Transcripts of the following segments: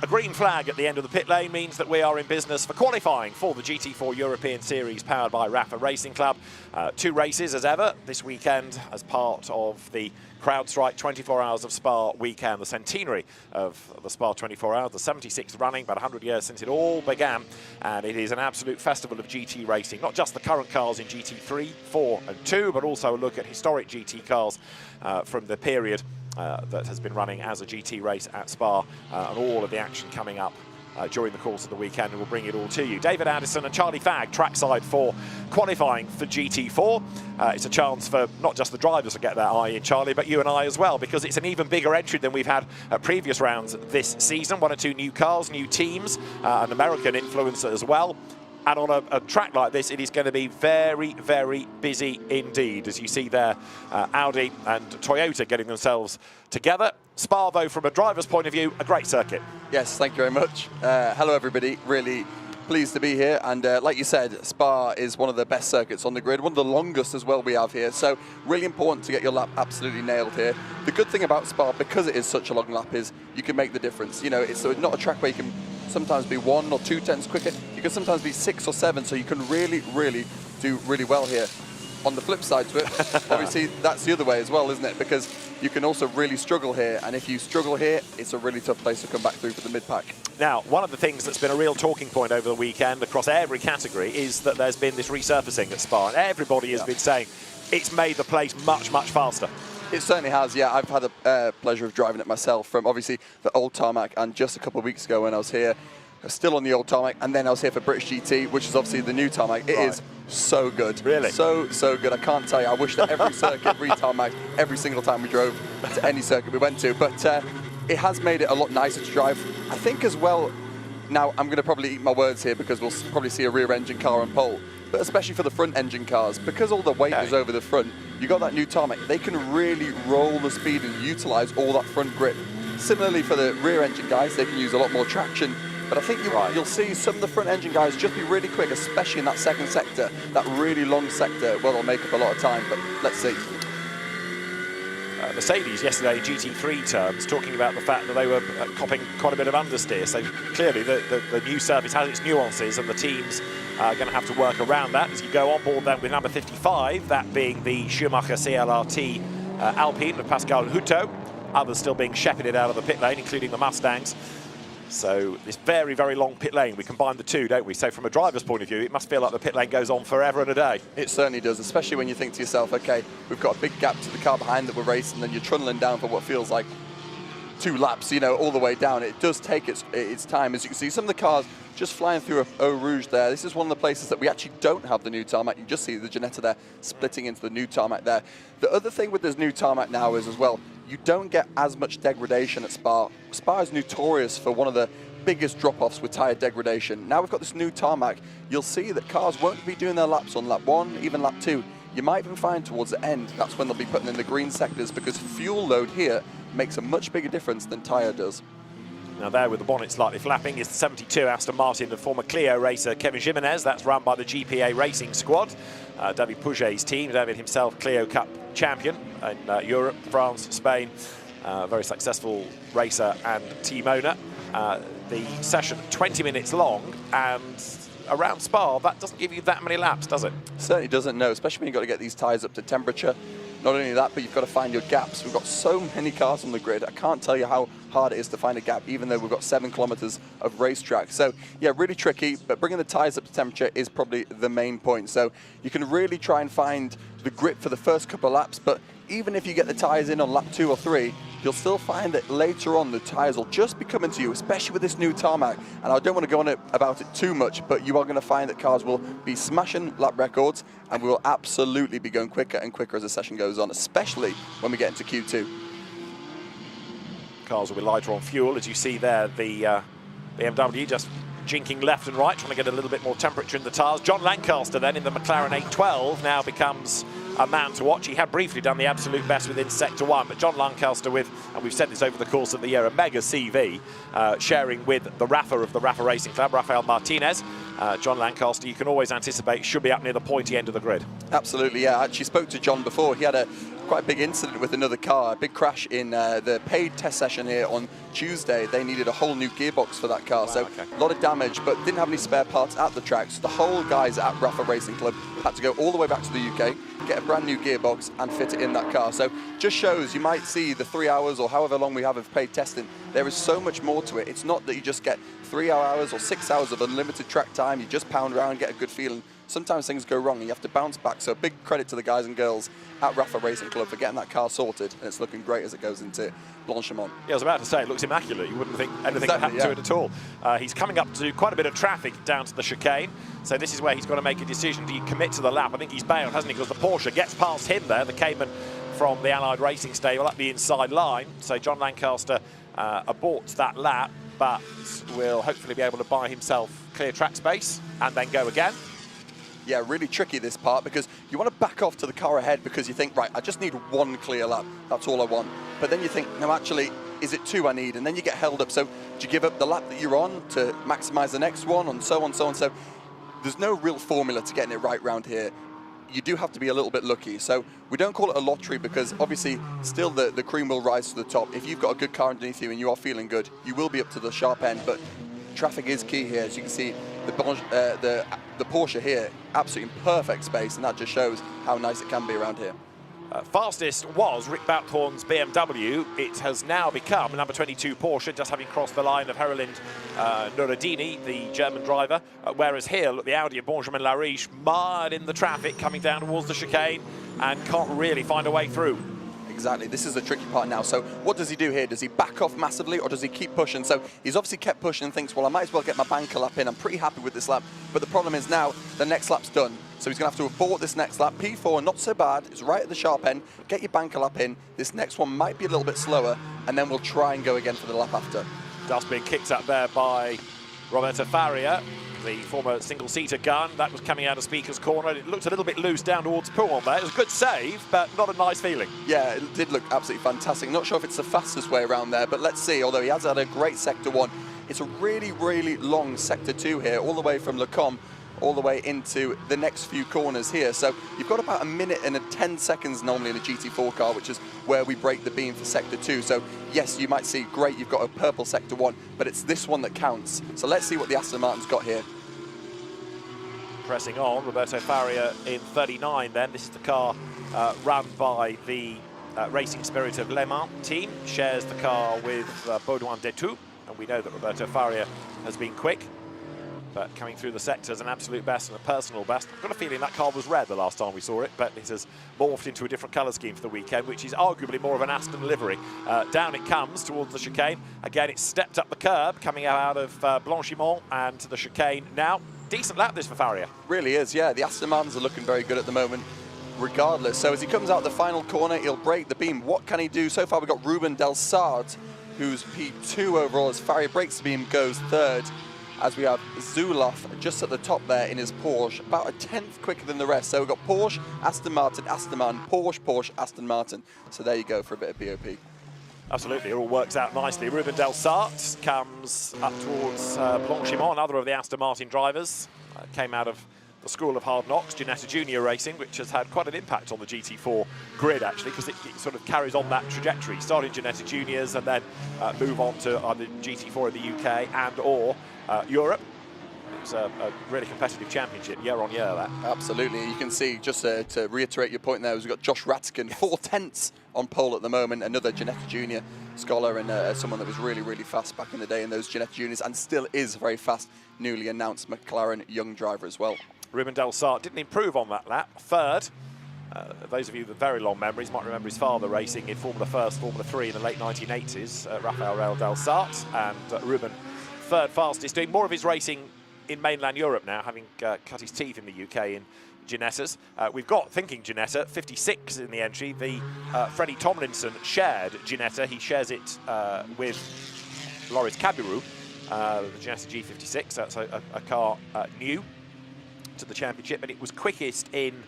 A green flag at the end of the pit lane means that we are in business for qualifying for the GT4 European Series powered by RAFA Racing Club. 2 races as ever this weekend as part of the CrowdStrike 24 Hours of Spa weekend, the centenary of the Spa 24 Hours, the 76th running, about 100 years since it all began. And it is an absolute festival of GT racing, not just the current cars in GT3, 4 and 2, but also a look at historic GT cars from the period that has been running as a GT race at Spa, and all of the action coming up during the course of the weekend, and we'll bring it all to you. David Addison and Charlie Fagg trackside for qualifying for GT4. It's a chance for not just the drivers to get their eye in, Charlie, but you and I as well, because it's an even bigger entry than we've had at previous rounds this season. 1 or 2 new cars, new teams, an American influencer as well. And on a track like this, it is going to be very, very busy indeed. As you see there, Audi and Toyota getting themselves together. Spa, though, from a driver's point of view, a great circuit. Yes, thank you very much. Hello, everybody. Really pleased to be here. And like you said, Spa is one of the best circuits on the grid, one of the longest as well we have here. So really important to get your lap absolutely nailed here. The good thing about Spa, because it is such a long lap, is you can make the difference. You know, it's not a track where you can sometimes be 1 or 2 tenths quicker. You can sometimes be 6 or 7, so you can really, really do really well here. On the flip side to it, obviously that's the other way as well, isn't it? Because you can also really struggle here, and if you struggle here, it's a really tough place to come back through for the mid-pack. Now, one of the things that's been a real talking point over the weekend across every category is that there's been this resurfacing at Spa, and everybody has been saying it's made the place much, much faster. It certainly has, yeah. I've had the pleasure of driving it myself from obviously the old tarmac, and just a couple of weeks ago when I was here, still on the old tarmac, and then I was here for British GT, which is obviously the new tarmac. It is so good. Really? So good. I can't tell you. I wish that every circuit re-tarmac every single time we drove to any circuit we went to. But it has made it a lot nicer to drive. I think as well, now I'm going to probably eat my words here because we'll probably see a rear engine car on pole, but especially for the front engine cars, because all the weight is over the front, you got that new tarmac, they can really roll the speed and utilize all that front grip. Similarly for the rear engine guys, they can use a lot more traction. But I think you'll see some of the front engine guys just be really quick, especially in that second sector, that really long sector. Well, they'll make up a lot of time, but let's see. Mercedes yesterday, GT3 terms, talking about the fact that they were copping quite a bit of understeer. So clearly the new surface has its nuances, and the teams are going to have to work around that as you go on board then with number 55, that being the Schumacher CLRT Alpine with Pascal Hutto. Others still being shepherded out of the pit lane, including the Mustangs. So this very, very long pit lane, we combine the two, don't we? So from a driver's point of view, it must feel like the pit lane goes on forever and a day. It certainly does, especially when you think to yourself, okay, we've got a big gap to the car behind that we're racing, and then you're trundling down for what feels like 2 laps, you know, all the way down. It does take its time. As you can see, some of the cars just flying through Eau Rouge there. This is one of the places that we actually don't have the new tarmac. You can just see the Ginetta there splitting into the new tarmac there. The other thing with this new tarmac now is as well, you don't get as much degradation at Spa. Spa is notorious for one of the biggest drop-offs with tyre degradation. Now we've got this new tarmac, you'll see that cars won't be doing their laps on lap 1, even lap 2. You might even find towards the end, that's when they'll be putting in the green sectors, because fuel load here makes a much bigger difference than tyre does. Now there with the bonnet slightly flapping is the 72 Aston Martin of former Clio racer Kevin Jimenez. That's run by the GPA Racing Squad. David Pouget's team, David himself Clio Cup champion in Europe, France, Spain. Very successful racer and team owner. The session 20 minutes long, and around Spa, that doesn't give you that many laps, does it? Certainly doesn't, no, especially when you've got to get these tyres up to temperature. Not only that, but you've got to find your gaps. We've got so many cars on the grid. I can't tell you how hard it is to find a gap, even though we've got 7 kilometers of racetrack. So, yeah, really tricky, but bringing the tyres up to temperature is probably the main point. So you can really try and find the grip for the first couple of laps, but even if you get the tyres in on lap 2 or 3, you'll still find that later on the tyres will just be coming to you, especially with this new tarmac. And I don't want to go on about it too much, but you are going to find that cars will be smashing lap records, and we will absolutely be going quicker and quicker as the session goes on, especially when we get into Q2. Cars will be lighter on fuel, as you see there, the BMW just jinking left and right, trying to get a little bit more temperature in the tyres. John Lancaster then in the McLaren 812 now becomes a man to watch. He had briefly done the absolute best within Sector 1, but John Lancaster with, and we've said this over the course of the year, a mega CV, sharing with the RAFA of the RAFA Racing Club, Rafael Martinez. John Lancaster, you can always anticipate, should be up near the pointy end of the grid. Absolutely, yeah. I actually spoke to John before. He had a quite a big incident with another car, a big crash in the paid test session here on Tuesday. They needed a whole new gearbox for that car, so a lot of damage, but didn't have any spare parts at the track. So the whole guys at RAFA Racing Club had to go all the way back to the UK, get a brand new gearbox and fit it in that car. So just shows, you might see the 3 hours or however long we have of paid testing, there is so much more to it. It's not that you just get 3 hours or 6 hours of unlimited track time, you just pound around, get a good feeling. Sometimes things go wrong and you have to bounce back. So big credit to the guys and girls at RAFA Racing Club for getting that car sorted, and it's looking great as it goes into Blanchimont. Yeah, I was about to say, it looks immaculate. You wouldn't think anything would happen to it at all. He's coming up to quite a bit of traffic down to the chicane, so this is where he's got to make a decision. Do you commit to the lap? I think he's bailed, hasn't he? Because the Porsche gets past him there, the Cayman from the Allied Racing stable up the inside line. So John Lancaster aborts that lap, but will hopefully be able to buy himself clear track space and then go again. Yeah, really tricky this part, because you want to back off to the car ahead because you think, right, I just need one clear lap, that's all I want. But then you think, no, actually, is it two I need? And then you get held up. So do you give up the lap that you're on to maximise the next one, and so on, so on? So there's no real formula to getting it right round here. You do have to be a little bit lucky. So we don't call it a lottery because obviously still the cream will rise to the top. If you've got a good car underneath you and you are feeling good, you will be up to the sharp end, but traffic is key here. As you can see, the Porsche here, absolutely in perfect space, and that just shows how nice it can be around here. Fastest was Rick Bauthorn's BMW. It has now become number 22 Porsche, just having crossed the line of Herolind Nuradini, the German driver. Whereas here, look, the Audi of Benjamin Lariche mired in the traffic coming down towards the chicane and can't really find a way through. Exactly, this is the tricky part now. So what does he do here? Does he back off massively or does he keep pushing? So he's obviously kept pushing and thinks, well, I might as well get my banker lap in. I'm pretty happy with this lap. But the problem is now the next lap's done. So he's going to have to abort this next lap. P4, not so bad. It's right at the sharp end. Get your banker lap in. This next one might be a little bit slower, and then we'll try and go again for the lap after. Dust being kicked up there by Roberto Faria, the former single-seater gun. That was coming out of Speaker's Corner. It looked a little bit loose down towards Pouon there. It was a good save, but not a nice feeling. Yeah, it did look absolutely fantastic. Not sure if it's the fastest way around there, but let's see. Although he has had a great Sector 1, it's a really, really long Sector 2 here, all the way from Le Combe all the way into the next few corners here. So you've got about a minute and 10 seconds normally in a GT4 car, which is where we break the beam for Sector 2. So yes, you might see, great, you've got a purple Sector 1, but it's this one that counts. So let's see what the Aston Martin's got here. Pressing on, Roberto Faria in 39 then. This is the car run by the Racing Spirit of Le Mans team. Shares the car with Baudouin Detou, and we know that Roberto Faria has been quick. But coming through the sectors, an absolute best and a personal best. I've got a feeling that car was red the last time we saw it, but it has morphed into a different colour scheme for the weekend, which is arguably more of an Aston livery. Down it comes towards the chicane. Again, it's stepped up the curb, coming out of Blanchimont and to the chicane now. Decent lap this for Faria. Really is, yeah. The Aston Martins are looking very good at the moment, regardless. So as he comes out the final corner, he'll break the beam. What can he do? So far, we've got Ruben Delsart, who's P2 overall, as Faria breaks the beam, goes third. As we have Zulov just at the top there in his Porsche, about a 10th quicker than the rest. So we've got Porsche, Aston Martin, Porsche, Porsche, Aston Martin. So there you go for a bit of BOP. Absolutely, it all works out nicely. Ruben Delsart comes up towards Blanchimont, another of the Aston Martin drivers. Came out of the School of Hard Knocks, Ginetta Junior Racing, which has had quite an impact on the GT4 grid, actually, because it sort of carries on that trajectory. Started Ginetta Juniors and then move on to either GT4 in the UK and or Europe. It was a really competitive championship year on year, that. Absolutely. You can see, just to reiterate your point there, we've got Josh Ratkin, yes, 4/10 on pole at the moment, another Ginetta Junior scholar and someone that was really, really fast back in the day in those Ginetta Juniors and still is very fast, newly announced McLaren young driver as well. Ruben Delsart didn't improve on that lap, third. Those of you with very long memories might remember his father racing in Formula 1, Formula 3 in the late 1980s, Raphael Delsart, and Ruben third fastest, doing more of his racing in mainland Europe now, having cut his teeth in the UK in Ginettas. We've got, thinking Ginetta, 56 in the entry. The Freddie Tomlinson shared Ginetta. He shares it with Loris Cabiru, the Ginetta G56. That's a car new to the championship, but it was quickest in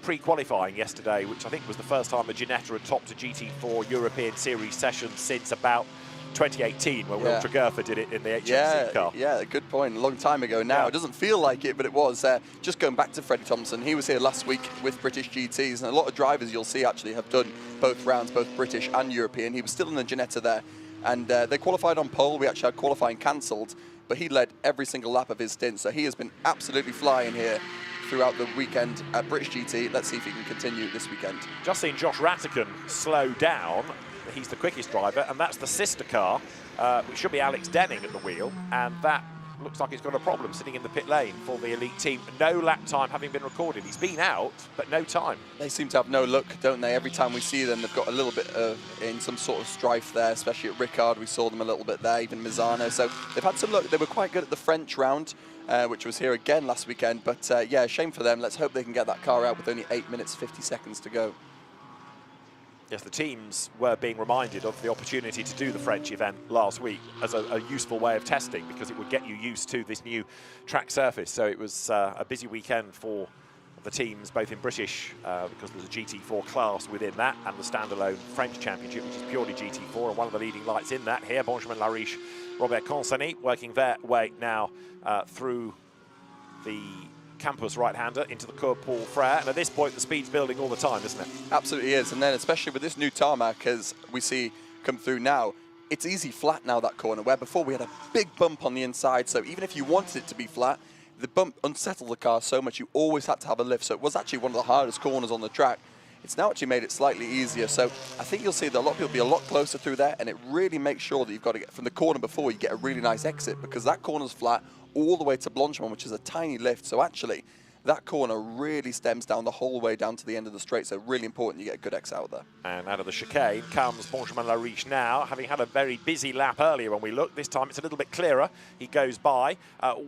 pre-qualifying yesterday, which I think was the first time a Ginetta had topped a GT4 European Series session since about 2018 when Will Tregurtha did it in the HMC car. Yeah, good point. A long time ago now. It doesn't feel like it, but it was. Just going back to Freddie Thompson, he was here last week with British GTs, and a lot of drivers you'll see actually have done both rounds, both British and European. He was still in the Ginetta there, and they qualified on pole. We actually had qualifying cancelled, but he led every single lap of his stint, so he has been absolutely flying here throughout the weekend at British GT. Let's see if he can continue this weekend. Just seen Josh Rattigan slow down. He's the quickest driver, and that's the sister car, which should be Alex Denning at the wheel, and that looks like it's got a problem sitting in the pit lane for the elite team. No lap time having been recorded. He's been out, but no time. They seem to have no luck, don't they? Every time we see them, they've got a little bit in some sort of strife there, especially at Ricard. We saw them a little bit there, even Misano. So they've had some luck. They were quite good at the French round, which was here again last weekend. But yeah, shame for them. Let's hope they can get that car out with only 8 minutes, 50 seconds to go. Yes, the teams were being reminded of the opportunity to do the French event last week as a useful way of testing, because it would get you used to this new track surface. So it was a busy weekend for the teams, both in British, because there's a GT4 class within that, and the standalone French Championship, which is purely GT4, and one of the leading lights in that here, Benjamin-Lariche, Robert Consani, working their way now through the campus right-hander into the Cours Paul Frere, and at this point the speed's building all the time, isn't it? Absolutely is, and then especially with this new tarmac, as we see come through now, it's easy flat now, that corner, where before we had a big bump on the inside, so even if you wanted it to be flat, the bump unsettled the car so much you always had to have a lift, so it was actually one of the hardest corners on the track. It's now actually made it slightly easier, so I think you'll see that a lot of people will be a lot closer through there, and it really makes sure that you've got to get from the corner before you get a really nice exit, because that corner's flat all the way to Blanchimont, which is a tiny lift. So actually, that corner really stems down the whole way down to the end of the straight. So really important you get a good exit out there. And out of the chicane comes Benjamin-Lariche now, having had a very busy lap earlier when we looked. This time it's a little bit clearer. He goes by.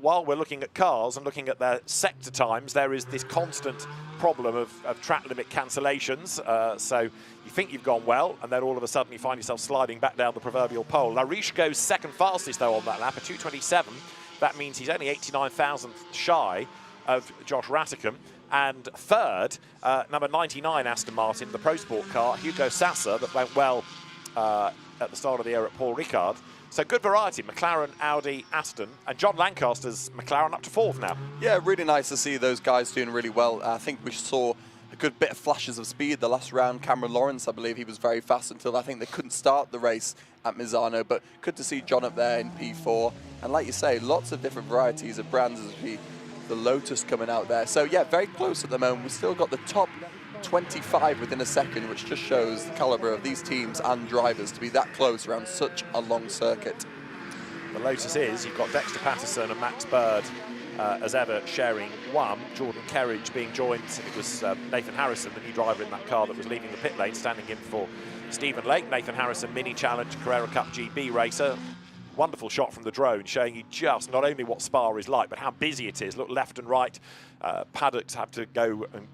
While we're looking at cars and looking at their sector times, there is this constant problem of track limit cancellations. So you think you've gone well, and then all of a sudden you find yourself sliding back down the proverbial pole. Lariche goes second fastest, though, on that lap, a 2:27. That means he's only 89,000th shy of Josh Rattigan. And third, number 99 Aston Martin, the Pro Sport car, Hugo Sassa, that went well at the start of the year at Paul Ricard. So good variety, McLaren, Audi, Aston, and John Lancaster's McLaren up to fourth now. Yeah, really nice to see those guys doing really well. I think we saw a good bit of flashes of speed the last round. Cameron Lawrence, I believe he was very fast until I think they couldn't start the race at Misano, but good to see John up there in P4. And like you say, lots of different varieties of brands as the Lotus coming out there. So yeah, very close at the moment. We've still got the top 25 within a second, which just shows the caliber of these teams and drivers to be that close around such a long circuit. The Lotus is, you've got Dexter Patterson and Max Bird as ever sharing one. Jordan Kerridge being joined, it was Nathan Harrison, the new driver in that car that was leaving the pit lane, standing in for Stephen Lake. Nathan Harrison, Mini Challenge Carrera Cup GB racer. Wonderful shot from the drone, showing you just not only what Spa is like, but how busy it is. Look left and right. Paddocks have to go and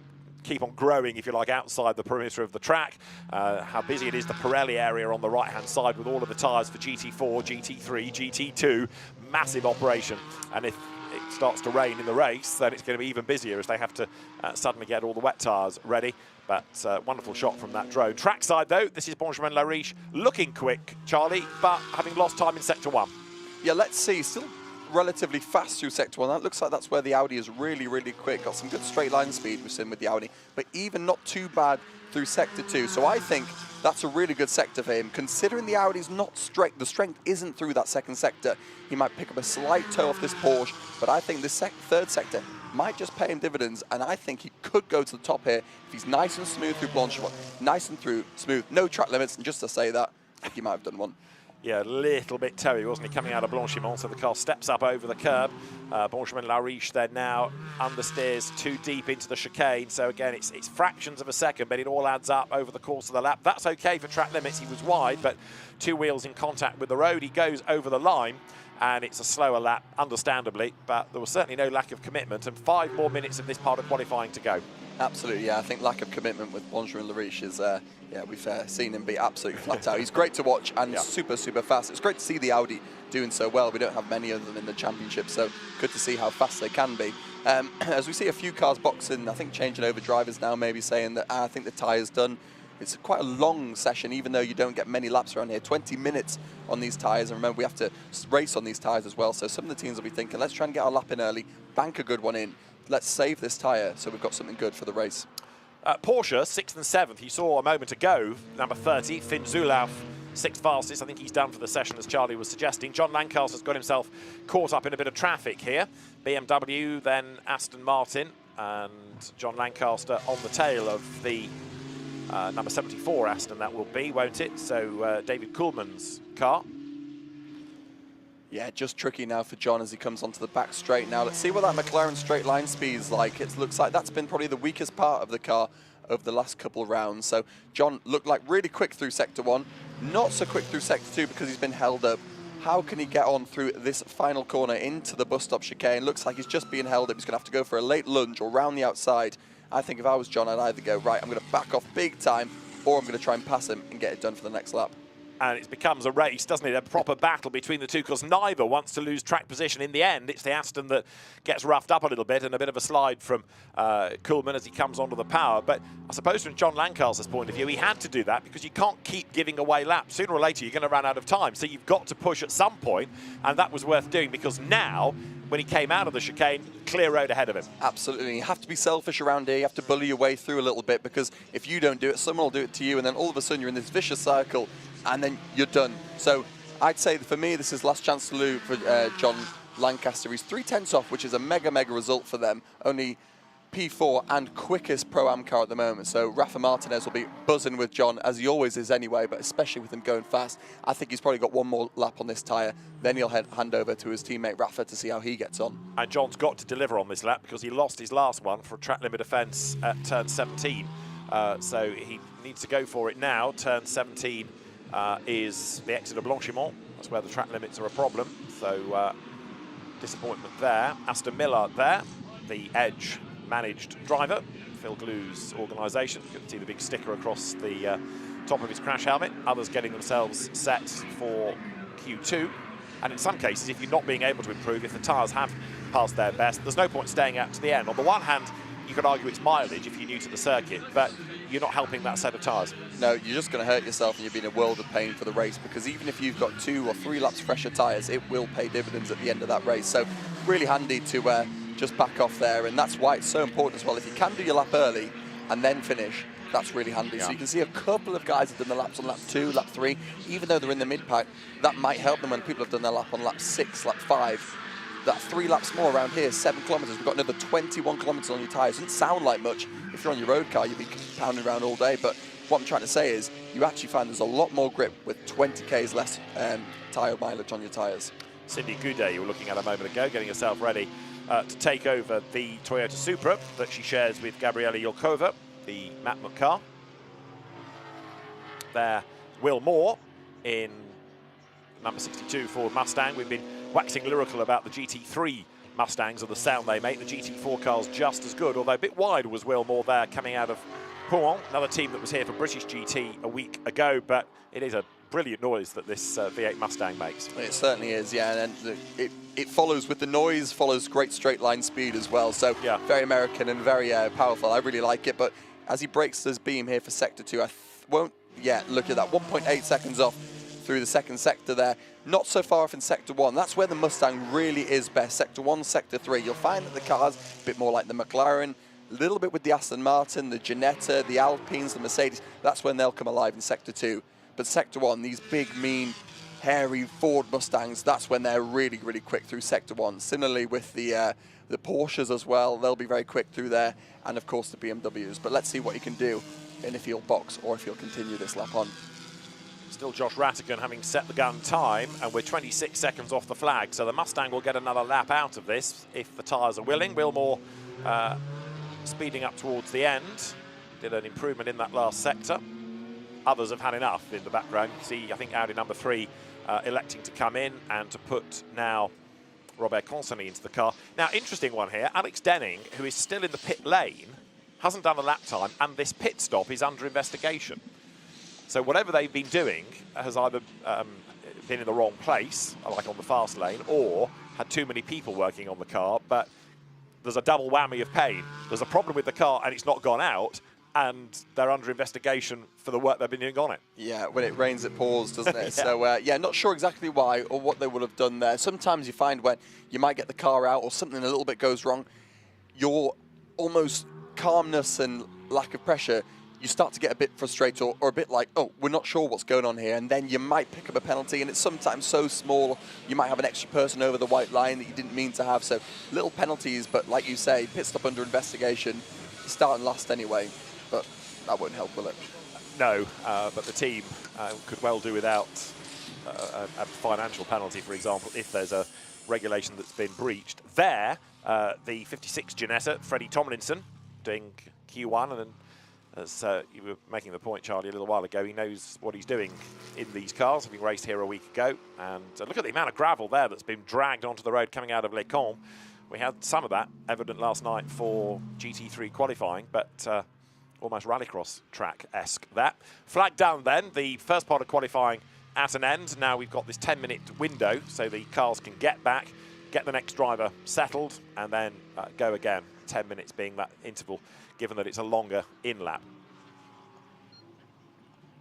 keep on growing, if you like, outside the perimeter of the track. How busy it is, the Pirelli area on the right-hand side with all of the tyres for GT4, GT3, GT2. Massive operation. And if it starts to rain in the race, then it's going to be even busier as they have to suddenly get all the wet tyres ready. But wonderful shot from that drone. Trackside, though, this is Benjamin-Lariche looking quick, Charlie, but having lost time in Sector 1. Yeah, let's see. Still relatively fast through Sector 1. That looks like that's where the Audi is really, really quick. Got some good straight line speed we've seen with the Audi, but even not too bad through Sector 2. So I think that's a really good sector for him. Considering the Audi's not straight, the strength isn't through that second sector. He might pick up a slight toe off this Porsche, but I think this third sector might just pay him dividends, and I think he could go to the top here if he's nice and smooth through Blanchimont, nice and smooth, no track limits, and just to say that, I think he might have done one. Yeah, a little bit toey, wasn't he, coming out of Blanchimont, so the car steps up over the curb. Benjamin-Lariche then now understeers too deep into the chicane, so again, it's fractions of a second, but it all adds up over the course of the lap. That's okay for track limits, he was wide, but two wheels in contact with the road, he goes over the line, and it's a slower lap, understandably, but there was certainly no lack of commitment, and 5 more minutes of this part of qualifying to go. Absolutely, yeah. I think lack of commitment with Benjamin-Lariche is, yeah, we've seen him be absolutely flat out. He's great to watch and super, super fast. It's great to see the Audi doing so well. We don't have many of them in the championship, so good to see how fast they can be. As we see a few cars boxing, I think changing over drivers now, maybe saying that I think the tyre's done. It's quite a long session, even though you don't get many laps around here. 20 minutes on these tyres, and remember, we have to race on these tyres as well. So some of the teams will be thinking, let's try and get our lap in early, bank a good one in. Let's save this tyre so we've got something good for the race. Porsche, 6th and 7th. You saw a moment ago, number 30, Finn Zulauf, 6th fastest. I think he's done for the session, as Charlie was suggesting. John Lancaster's got himself caught up in a bit of traffic here. BMW, then Aston Martin, and John Lancaster on the tail of the number 74 Aston, that will be, won't it? So David Kuhlmann's car. Yeah, just tricky now for John as he comes onto the back straight now. Let's see what that McLaren straight line speed is like. It looks like that's been probably the weakest part of the car over the last couple of rounds. So John looked like really quick through Sector 1, not so quick through Sector 2 because he's been held up. How can he get on through this final corner into the bus stop chicane? Looks like he's just being held up. He's going to have to go for a late lunge or round the outside. I think if I was John, I'd either go, right, I'm going to back off big time, or I'm going to try and pass him and get it done for the next lap. And it becomes a race, doesn't it? A proper battle between the two, because neither wants to lose track position. In the end, it's the Aston that gets roughed up a little bit, and a bit of a slide from Kuhlmann as he comes onto the power. But I suppose from John Lancaster's point of view, he had to do that because you can't keep giving away laps. Sooner or later, you're going to run out of time. So you've got to push at some point, and that was worth doing, because now, when he came out of the chicane, clear road ahead of him. Absolutely. You have to be selfish around here. You have to bully your way through a little bit, because if you don't do it, someone will do it to you, and then all of a sudden you're in this vicious cycle, and then you're done. So I'd say for me, this is last chance to lose for John Lancaster. He's 3/10 off, which is a mega result for them. Only P4 and quickest Pro-Am car at the moment. So Rafa Martinez will be buzzing with John, as he always is anyway, but especially with him going fast. I think he's probably got one more lap on this tyre. Then he'll hand over to his teammate Rafa to see how he gets on. And John's got to deliver on this lap, because he lost his last one for a track limit offence at turn 17. So he needs to go for it now. Turn 17 is the exit of Blanchimont. That's where the track limits are a problem. So disappointment there. Aston Miller there, the Edge managed driver, Phil Glue's organisation. You can see the big sticker across the top of his crash helmet. Others getting themselves set for Q2. And in some cases, if you're not being able to improve, if the tyres have passed their best, there's no point staying out to the end. On the one hand, you could argue it's mileage if you're new to the circuit, but you're not helping that set of tyres. No, you're just going to hurt yourself, and you'll be in a world of pain for the race, because even if you've got 2 or 3 laps fresher tyres, it will pay dividends at the end of that race. So really handy to just back off there, and that's why it's so important as well. If you can do your lap early and then finish, that's really handy. Yeah. So you can see a couple of guys have done the laps on lap 2, lap 3, even though they're in the mid-pack. That might help them when people have done their lap on lap 6, lap 5. That 3 laps more around here, 7 kilometres. We've got another 21 kilometres on your tyres. Doesn't sound like much. If you're on your road car, you'd be pounding around all day. But what I'm trying to say is, you actually find there's a lot more grip with 20 k's less tyre mileage on your tyres. Cindy Goudet, you were looking at a moment ago, getting herself ready to take over the Toyota Supra that she shares with Gabriela Yelkova, the Matmut car. There, Will Moore in number 62 Ford Mustang. We've been waxing lyrical about the GT3 Mustangs and the sound they make. The GT4 car's just as good, although a bit wide was Will Moore there, coming out of Rouen, another team that was here for British GT a week ago, but it is a brilliant noise that this V8 Mustang makes. It certainly is, yeah, and it follows with the noise, follows great straight line speed as well, so yeah, very American and very powerful. I really like it, but as he breaks this beam here for Sector 2, I won't, yeah, look at that, 1.8 seconds off through the second sector there. Not so far off in Sector 1. That's where the Mustang really is best. Sector 1, Sector 3. You'll find that the car's a bit more like the McLaren, a little bit with the Aston Martin, the Ginetta, the Alpines, the Mercedes. That's when they'll come alive in Sector 2. But Sector 1, these big, mean, hairy Ford Mustangs, that's when they're really quick through Sector 1. Similarly with the Porsches as well, they'll be very quick through there, and of course the BMWs. But let's see what he can do in if he'll box or if he'll continue this lap on. Still Josh Rattigan having set the gun time, and we're 26 seconds off the flag, so the Mustang will get another lap out of this if the tyres are willing. Wilmore speeding up towards the end, did an improvement in that last sector. Others have had enough in the background. You see, I think Audi number 3 electing to come in and to put now Robert Consonny into the car. Now, interesting one here, Alex Denning, who is still in the pit lane, hasn't done a lap time, and this pit stop is under investigation. So whatever they've been doing has either been in the wrong place, like on the fast lane, or had too many people working on the car, but there's a double whammy of pain. There's a problem with the car and it's not gone out, and they're under investigation for the work they've been doing on it. Yeah, when it rains, it pours, doesn't it? Yeah. So, yeah, not sure exactly why or what they would have done there. Sometimes you find when you might get the car out or something a little bit goes wrong, your almost calmness and lack of pressure, you start to get a bit frustrated or a bit like, oh, we're not sure what's going on here. And then you might pick up a penalty, and it's sometimes so small. You might have an extra person over the white line that you didn't mean to have. So little penalties, but like you say, pit stop under investigation, start and last anyway. But that won't help, will it? No, but the team could well do without a financial penalty, for example, if there's a regulation that's been breached. There, the 56 Ginetta, Freddie Tomlinson, doing Q1, and as you were making the point, Charlie, a little while ago, he knows what he's doing in these cars, having raced here a week ago. And look at the amount of gravel there that's been dragged onto the road coming out of Les Combes. We had some of that evident last night for GT3 qualifying, but almost rallycross track-esque that. Flag down then, the first part of qualifying at an end. Now we've got this 10-minute window so the cars can get back, get the next driver settled, and then go again. 10 minutes being that interval, given that it's a longer in-lap.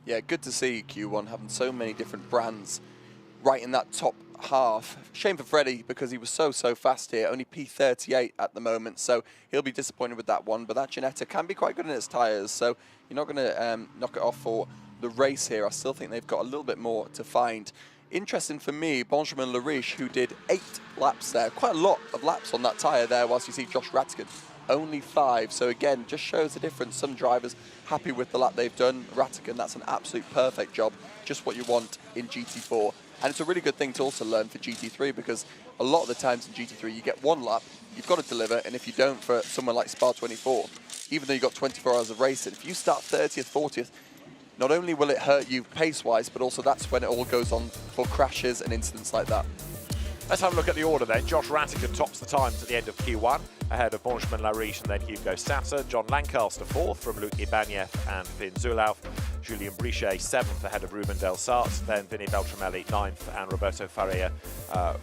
Yeah, good to see Q1 having so many different brands right in that top half. Shame for Freddie because he was so fast here, only P38 at the moment, so he'll be disappointed with that one. But that Ginetta can be quite good in its tyres, so you're not going to knock it off for the race here. I still think they've got a little bit more to find. Interesting for me, Benjamin Lariche, who did 8 laps there, quite a lot of laps on that tyre there, whilst you see Josh Rattigan only 5. So again, just shows the difference. Some drivers happy with the lap they've done. Rattigan, that's an absolute perfect job, just what you want in GT4. And it's a really good thing to also learn for GT3 because a lot of the times in GT3 you get 1 lap, you've got to deliver, and if you don't for somewhere like Spa-24, even though you've got 24 hours of racing, if you start 30th, 40th, not only will it hurt you pace-wise, but also that's when it all goes on for crashes and incidents like that. Let's have a look at the order then. Josh Rattigan tops the times at the end of Q1, ahead of Benjamin Lariche and then Hugo Sasser. John Lancaster 4th from Luc Ibanez and Finn Zulauf. Julien Brichet 7th ahead of Ruben Del Sart. Then Vinny Beltramelli 9th and Roberto Faria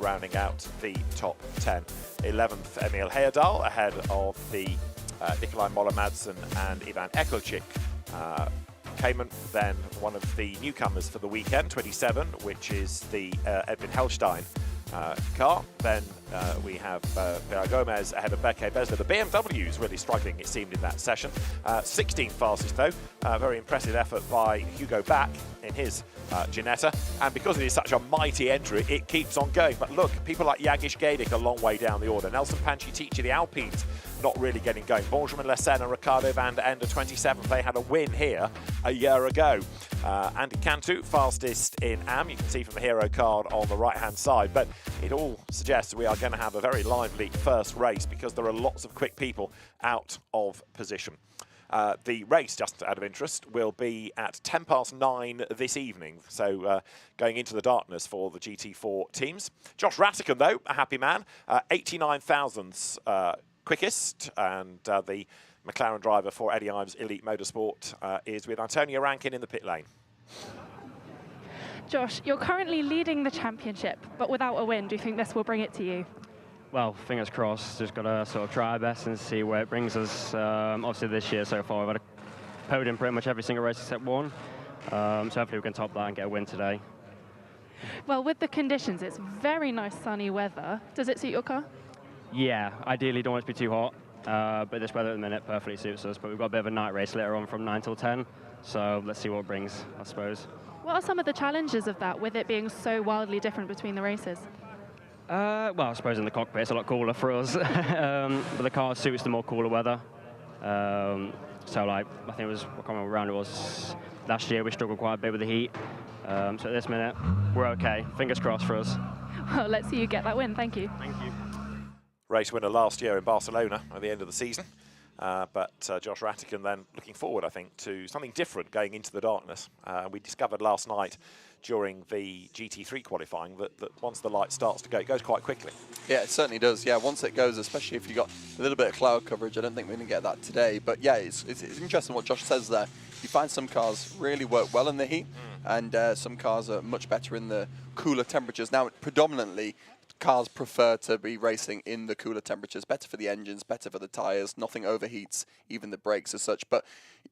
rounding out the top 10. 11th Emil Heyerdahl ahead of the Nikolai Moller-Madsen and Ivan Ekocik. Cayman, then one of the newcomers for the weekend, 27, which is the Edwin Hellstein car. Then we have Vera Gomez ahead of Becky Besler. The BMW is really struggling, it seemed, in that session. 16th fastest, though. Very impressive effort by Hugo Back in his Ginetta. And because it is such a mighty entry, it keeps on going. But look, people like Jagish Gaidik a long way down the order. Nelson Pancitici, the Alpines, not really getting going. Benjamin Lessen and Ricardo van der Ende, 27th. They had a win here a year ago. Andy Cantu, fastest in AM. You can see from the hero card on the right-hand side. But it all suggests we are going to have a very lively first race because there are lots of quick people out of position. The race, just out of interest, will be at 9:10 this evening, so going into the darkness for the GT4 teams. Josh Rattigan, though, a happy man, 89 thousandths quickest, and the McLaren driver for Eddie Ives Elite Motorsport is with Antonio Rankin in the pit lane. Josh, you're currently leading the championship, but without a win. Do you think this will bring it to you? Well, fingers crossed. Just got to sort of try our best and see where it brings us. Obviously, this year so far, we've had a podium pretty much every single race except one. So hopefully we can top that and get a win today. Well, with the conditions, it's very nice sunny weather. Does it suit your car? Yeah, ideally don't want it to be too hot, but this weather at the minute perfectly suits us. But we've got a bit of a night race later on from 9 till 10, so let's see what it brings, I suppose. What are some of the challenges of that, with it being so wildly different between the races? Well, I suppose in the cockpit it's a lot cooler for us, but the car suits the more cooler weather. So, like, I think it was, I can't remember what round it was, last year we struggled quite a bit with the heat. So at this minute, we're okay. Fingers crossed for us. Well, let's see you get that win. Thank you. Thank you. Race winner last year in Barcelona at the end of the season. But Josh Rattigan then looking forward, I think, to something different going into the darkness. We discovered last night during the GT3 qualifying that once the light starts to go, it goes quite quickly. Yeah, it certainly does. Yeah, once it goes, especially if you've got a little bit of cloud coverage, I don't think we're going to get that today. But yeah, it's interesting what Josh says there. You find some cars really work well in the heat, and some cars are much better in the cooler temperatures. Now, predominantly, cars prefer to be racing in the cooler temperatures. Better for the engines, better for the tyres. Nothing overheats, even the brakes as such. But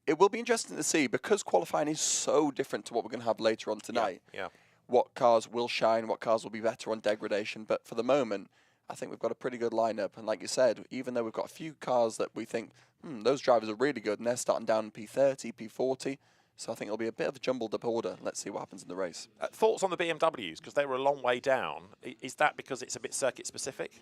it will be interesting to see, because qualifying is so different to what we're going to have later on tonight. Yeah. What cars will shine, what cars will be better on degradation. But for the moment, I think we've got a pretty good lineup. And like you said, even though we've got a few cars that we think, those drivers are really good, and they're starting down in P30, P40. So I think it'll be a bit of a jumbled up order. Let's see what happens in the race. Thoughts on the BMWs, because they were a long way down. Is that because it's a bit circuit specific?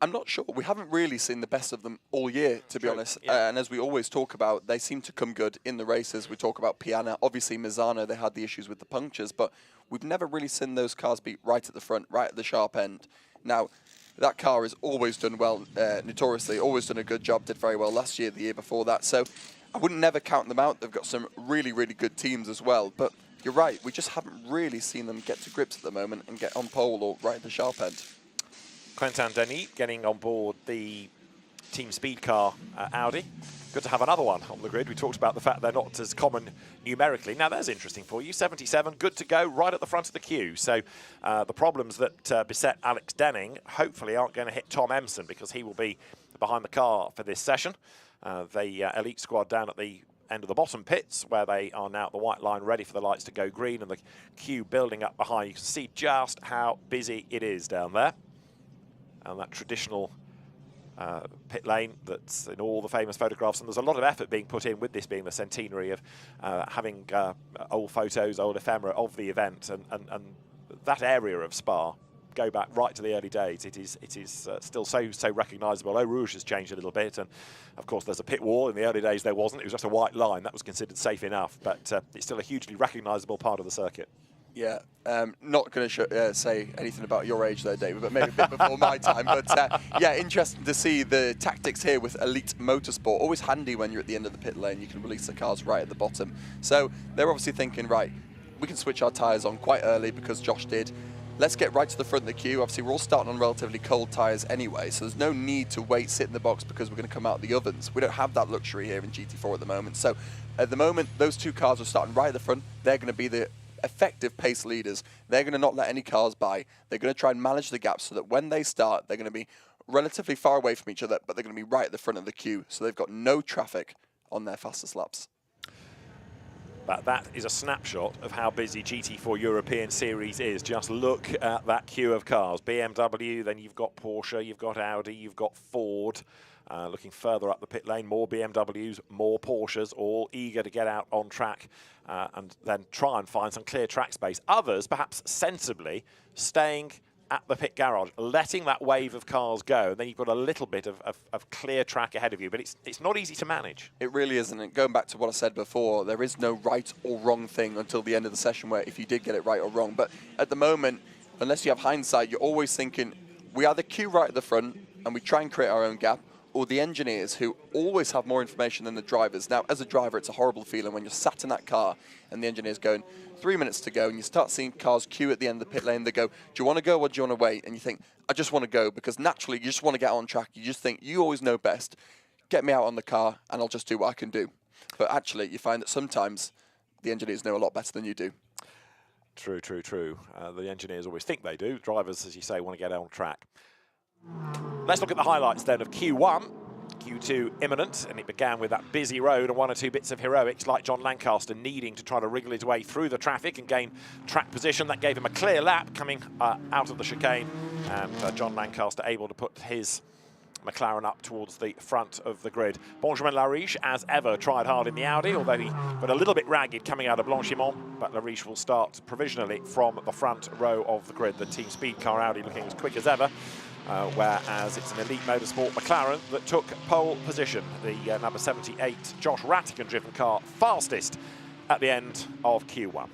I'm not sure. We haven't really seen the best of them all year, to be honest. Yeah. And as we always talk about, they seem to come good in the races. We talk about Piana. Obviously, Misano, they had the issues with the punctures, but we've never really seen those cars be right at the front, right at the sharp end. Now, that car has always done well, notoriously, always done a good job, did very well last year, the year before that. So I wouldn't never count them out. They've got some really, really good teams as well. But you're right, we just haven't really seen them get to grips at the moment and get on pole or right at the sharp end. Quentin Denis getting on board the team speed car Audi. Good to have another one on the grid. We talked about the fact they're not as common numerically. Now, that's interesting for you. 77, good to go, right at the front of the queue. So the problems that beset Alex Denning hopefully aren't going to hit Tom Emson, because he will be behind the car for this session. The elite squad down at the end of the bottom pits, where they are now at the white line ready for the lights to go green, and the queue building up behind. You can see just how busy it is down there. And that traditional pit lane that's in all the famous photographs, and there's a lot of effort being put in with this being the centenary of having old photos, old ephemera of the event, and that area of Spa, go back right to the early days. It is still so recognisable. Eau Rouge has changed a little bit, and of course there's a pit wall. In the early days there wasn't. It was just a white line. That was considered safe enough, but it's still a hugely recognisable part of the circuit. Yeah, not going to say anything about your age there, David, but maybe a bit before my time. But yeah, interesting to see the tactics here with Elite Motorsport. Always handy when you're at the end of the pit lane. You can release the cars right at the bottom. So they're obviously thinking, right, we can switch our tyres on quite early, because Josh did. Let's get right to the front of the queue. Obviously, we're all starting on relatively cold tyres anyway, so there's no need to wait, sit in the box, because we're going to come out of the ovens. We don't have that luxury here in GT4 at the moment. So at the moment, those two cars are starting right at the front. They're going to be the effective pace leaders. They're going to not let any cars by. They're going to try and manage the gap so that when they start, they're going to be relatively far away from each other, but they're going to be right at the front of the queue. So they've got no traffic on their fastest laps. But that is a snapshot of how busy GT4 European Series is. Just look at that queue of cars. BMW, then you've got Porsche, you've got Audi, you've got Ford. Looking further up the pit lane, more BMWs, more Porsches, all eager to get out on track and then try and find some clear track space. Others, perhaps sensibly, staying at the pit garage, letting that wave of cars go, and then you've got a little bit of clear track ahead of you, but it's not easy to manage. It really isn't. And going back to what I said before, there is no right or wrong thing until the end of the session, where if you did get it right or wrong. But at the moment, unless you have hindsight, you're always thinking, we either queue right at the front and we try and create our own gap, or the engineers, who always have more information than the drivers. Now, as a driver, it's a horrible feeling when you're sat in that car and the engineer's going, 3 minutes to go, and you start seeing cars queue at the end of the pit lane. They go, do you want to go or do you want to wait? And you think, I just want to go, because naturally you just want to get on track. You just think, you always know best. Get me out on the car and I'll just do what I can do. But actually, you find that sometimes the engineers know a lot better than you do. True, true, true. The engineers always think they do. Drivers, as you say, want to get on track. Let's look at the highlights then of Q1. Q2 imminent, and it began with that busy road and one or two bits of heroics, like John Lancaster needing to try to wriggle his way through the traffic and gain track position. That gave him a clear lap coming out of the chicane, and John Lancaster able to put his McLaren up towards the front of the grid. Benjamin Lariche, as ever, tried hard in the Audi, although he got a little bit ragged coming out of Blanchimont, but Lariche will start provisionally from the front row of the grid. The team speed car Audi looking as quick as ever, whereas it's an Elite Motorsport McLaren that took pole position. The number 78 Josh Rattigan driven car fastest at the end of Q1.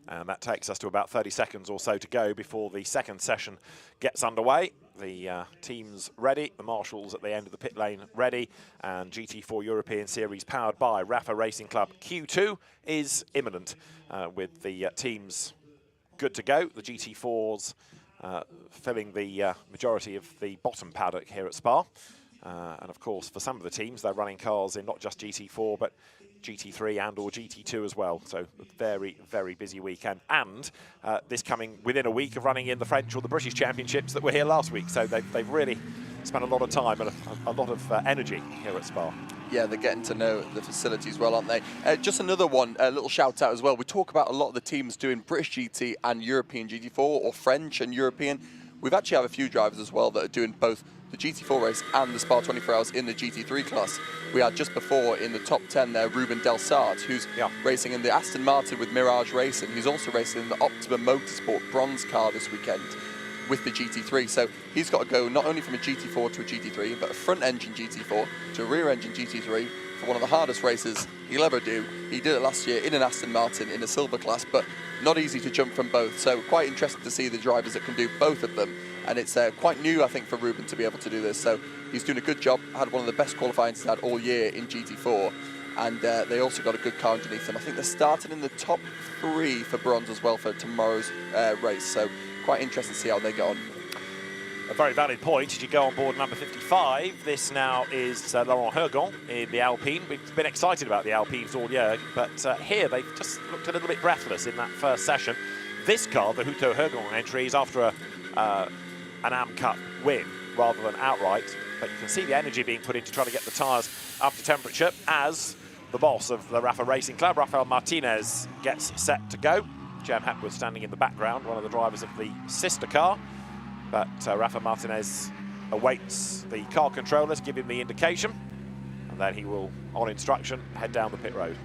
And that takes us to about 30 seconds or so to go before the second session gets underway. The teams ready, the marshals at the end of the pit lane ready, and GT4 European Series powered by RAFA Racing Club Q2 is imminent, with the teams good to go. The GT4s filling the majority of the bottom paddock here at Spa. And of course, for some of the teams, they're running cars in not just GT4, but GT3 and or GT2 as well. So a very, very busy weekend. And this coming within a week of running in the French or the British Championships that were here last week. So they've really spent a lot of time and a lot of energy here at Spa. Yeah, they're getting to know the facilities well, aren't they? Just another one, a little shout out as well. We talk about a lot of the teams doing British GT and European GT4, or French and European. We've actually have a few drivers as well that are doing both the GT4 race and the Spa 24 Hours in the GT3 class. We had just before in the top 10 there, Ruben Delsart, who's racing in the Aston Martin with Mirage Racing. He's also racing in the Optimum Motorsport bronze car this weekend with the GT3. So he's got to go not only from a GT4 to a GT3, but a front engine GT4 to a rear engine GT3 for one of the hardest races he'll ever do. He did it last year in an Aston Martin in a silver class, but not easy to jump from both. So quite interesting to see the drivers that can do both of them. And it's quite new, I think, for Ruben to be able to do this. So he's doing a good job. Had one of the best qualifying he's had all year in GT4. And they also got a good car underneath them. I think they're starting in the top 3 for bronze as well for tomorrow's race. So quite interesting to see how they get on. A very valid point. As you go on board number 55, this now is Laurent Hergon in the Alpine. We've been excited about the Alpines all year, but here they've just looked a little bit breathless in that first session. This car, the Hutto Hergon entry, is after an AM Cup win rather than outright, but you can see the energy being put into trying to get the tyres up to temperature as the boss of the RAFA Racing Club, Rafael Martinez, gets set to go. Jem Hepworth standing in the background, one of the drivers of the sister car. But Rafa Martinez awaits the car controllers, give him the indication, and then he will, on instruction, head down the pit road.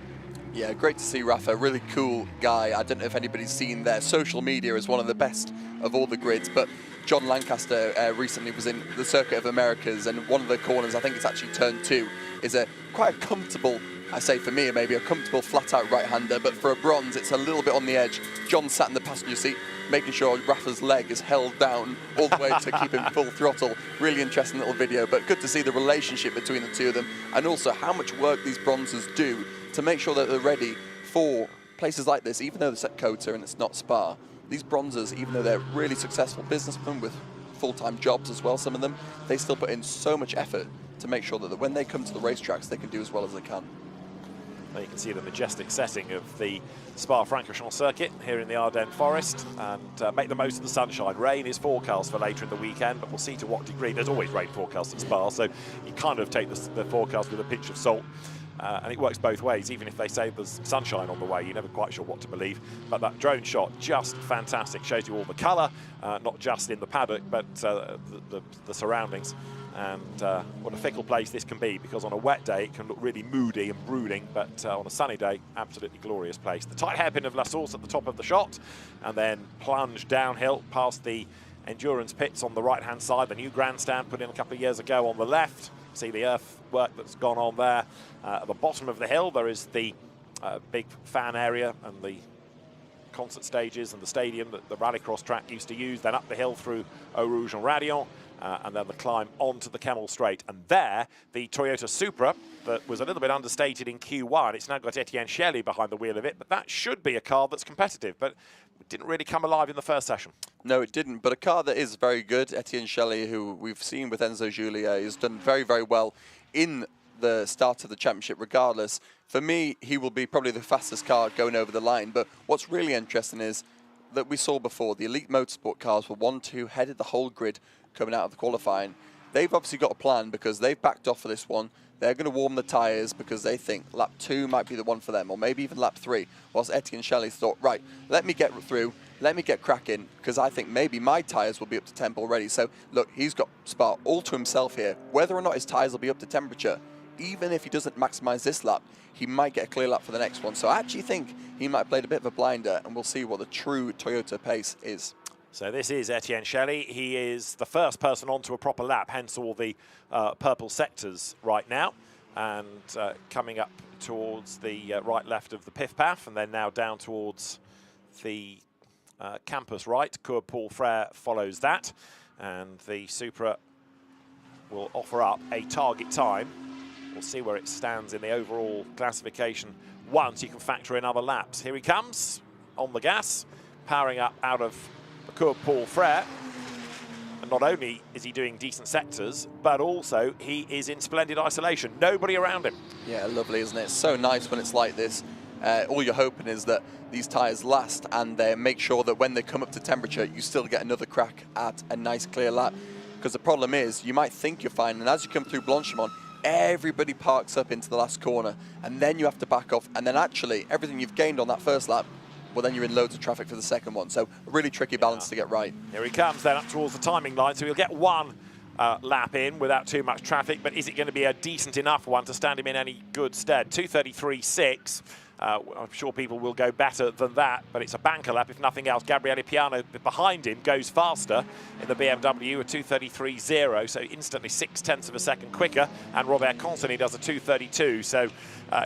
Yeah, great to see Rafa, really cool guy. I don't know if anybody's seen their social media as one of the best of all the grids, but John Lancaster recently was in the Circuit of Americas, and one of the corners, I think it's actually turn 2, is quite a comfortable, I say for me, maybe a comfortable flat-out right-hander, but for a bronze, it's a little bit on the edge. John sat in the passenger seat, making sure Rafa's leg is held down all the way to keep him full throttle. Really interesting little video, but good to see the relationship between the two of them, and also how much work these bronzes do to make sure that they're ready for places like this, even though it's at Kota and it's not Spa. These bronzers, even though they're really successful businessmen with full-time jobs as well, some of them, they still put in so much effort to make sure that when they come to the racetracks, they can do as well as they can. There you can see the majestic setting of the Spa-Francorchamps circuit here in the Ardennes Forest, and make the most of the sunshine. Rain is forecast for later in the weekend, but we'll see to what degree. There's always rain forecast at Spa, so you kind of take the forecast with a pinch of salt. And it works both ways. Even if they say there's sunshine on the way, you're never quite sure what to believe. But that drone shot, just fantastic. Shows you all the colour, not just in the paddock, but the surroundings. And what a fickle place this can be, because on a wet day it can look really moody and brooding, but on a sunny day, absolutely glorious place. The tight hairpin of La Source at the top of the shot, and then plunge downhill past the endurance pits on the right-hand side. The new grandstand put in a couple of years ago on the left. See the earthwork that's gone on there. At the bottom of the hill, there is the big fan area and the concert stages and the stadium that the rallycross track used to use. Then up the hill through Eau Rouge and Radion, and then the climb onto the Kemmel Straight. And there, the Toyota Supra that was a little bit understated in Q1. It's now got Etienne Shelley behind the wheel of it, but that should be a car that's competitive. But it didn't really come alive in the first session. No, it didn't, but a car that is very good. Etienne Shelley, who we've seen with Enzo Giulia, has done very, very well in the start of the championship regardless. For me, he will be probably the fastest car going over the line, but what's really interesting is that we saw before, the Elite Motorsport cars were 1-2, headed the whole grid coming out of the qualifying. They've obviously got a plan because they've backed off for this one. They're going to warm the tyres because they think lap 2 might be the one for them, or maybe even lap 3, whilst Etienne Shelley thought, right, let me get through, let me get cracking, because I think maybe my tyres will be up to temp already. So, look, he's got Spa all to himself here. Whether or not his tyres will be up to temperature, even if he doesn't maximise this lap, he might get a clear lap for the next one. So I actually think he might have played a bit of a blinder, and we'll see what the true Toyota pace is. So this is Etienne Shelley. He is the first person onto a proper lap, hence all the purple sectors right now. And coming up towards the right-left of the Piff-Paff, and then now down towards the campus right. Coeur Paul Frere follows that. And the Supra will offer up a target time. We'll see where it stands in the overall classification once you can factor in other laps. Here he comes on the gas, powering up out of the Coeur Paul Frere. And not only is he doing decent sectors, but also he is in splendid isolation. Nobody around him. Yeah, lovely, isn't it? It's so nice when it's like this. All you're hoping is that these tyres last and they make sure that when they come up to temperature, you still get another crack at a nice clear lap. Because the problem is, you might think you're fine, and as you come through Blanchimont, everybody parks up into the last corner, and then you have to back off, and then actually, everything you've gained on that first lap, well, then you're in loads of traffic for the second one. So a really tricky balance to get right. Here he comes then up towards the timing line, so he'll get one lap in without too much traffic, but is it going to be a decent enough one to stand him in any good stead? 2:33.6. I'm sure people will go better than that, but it's a banker lap if nothing else. Gabriele Piano behind him goes faster in the BMW, a 2:33.0, so instantly 0.6 of a second quicker, and Robert Consony does a 2:32. So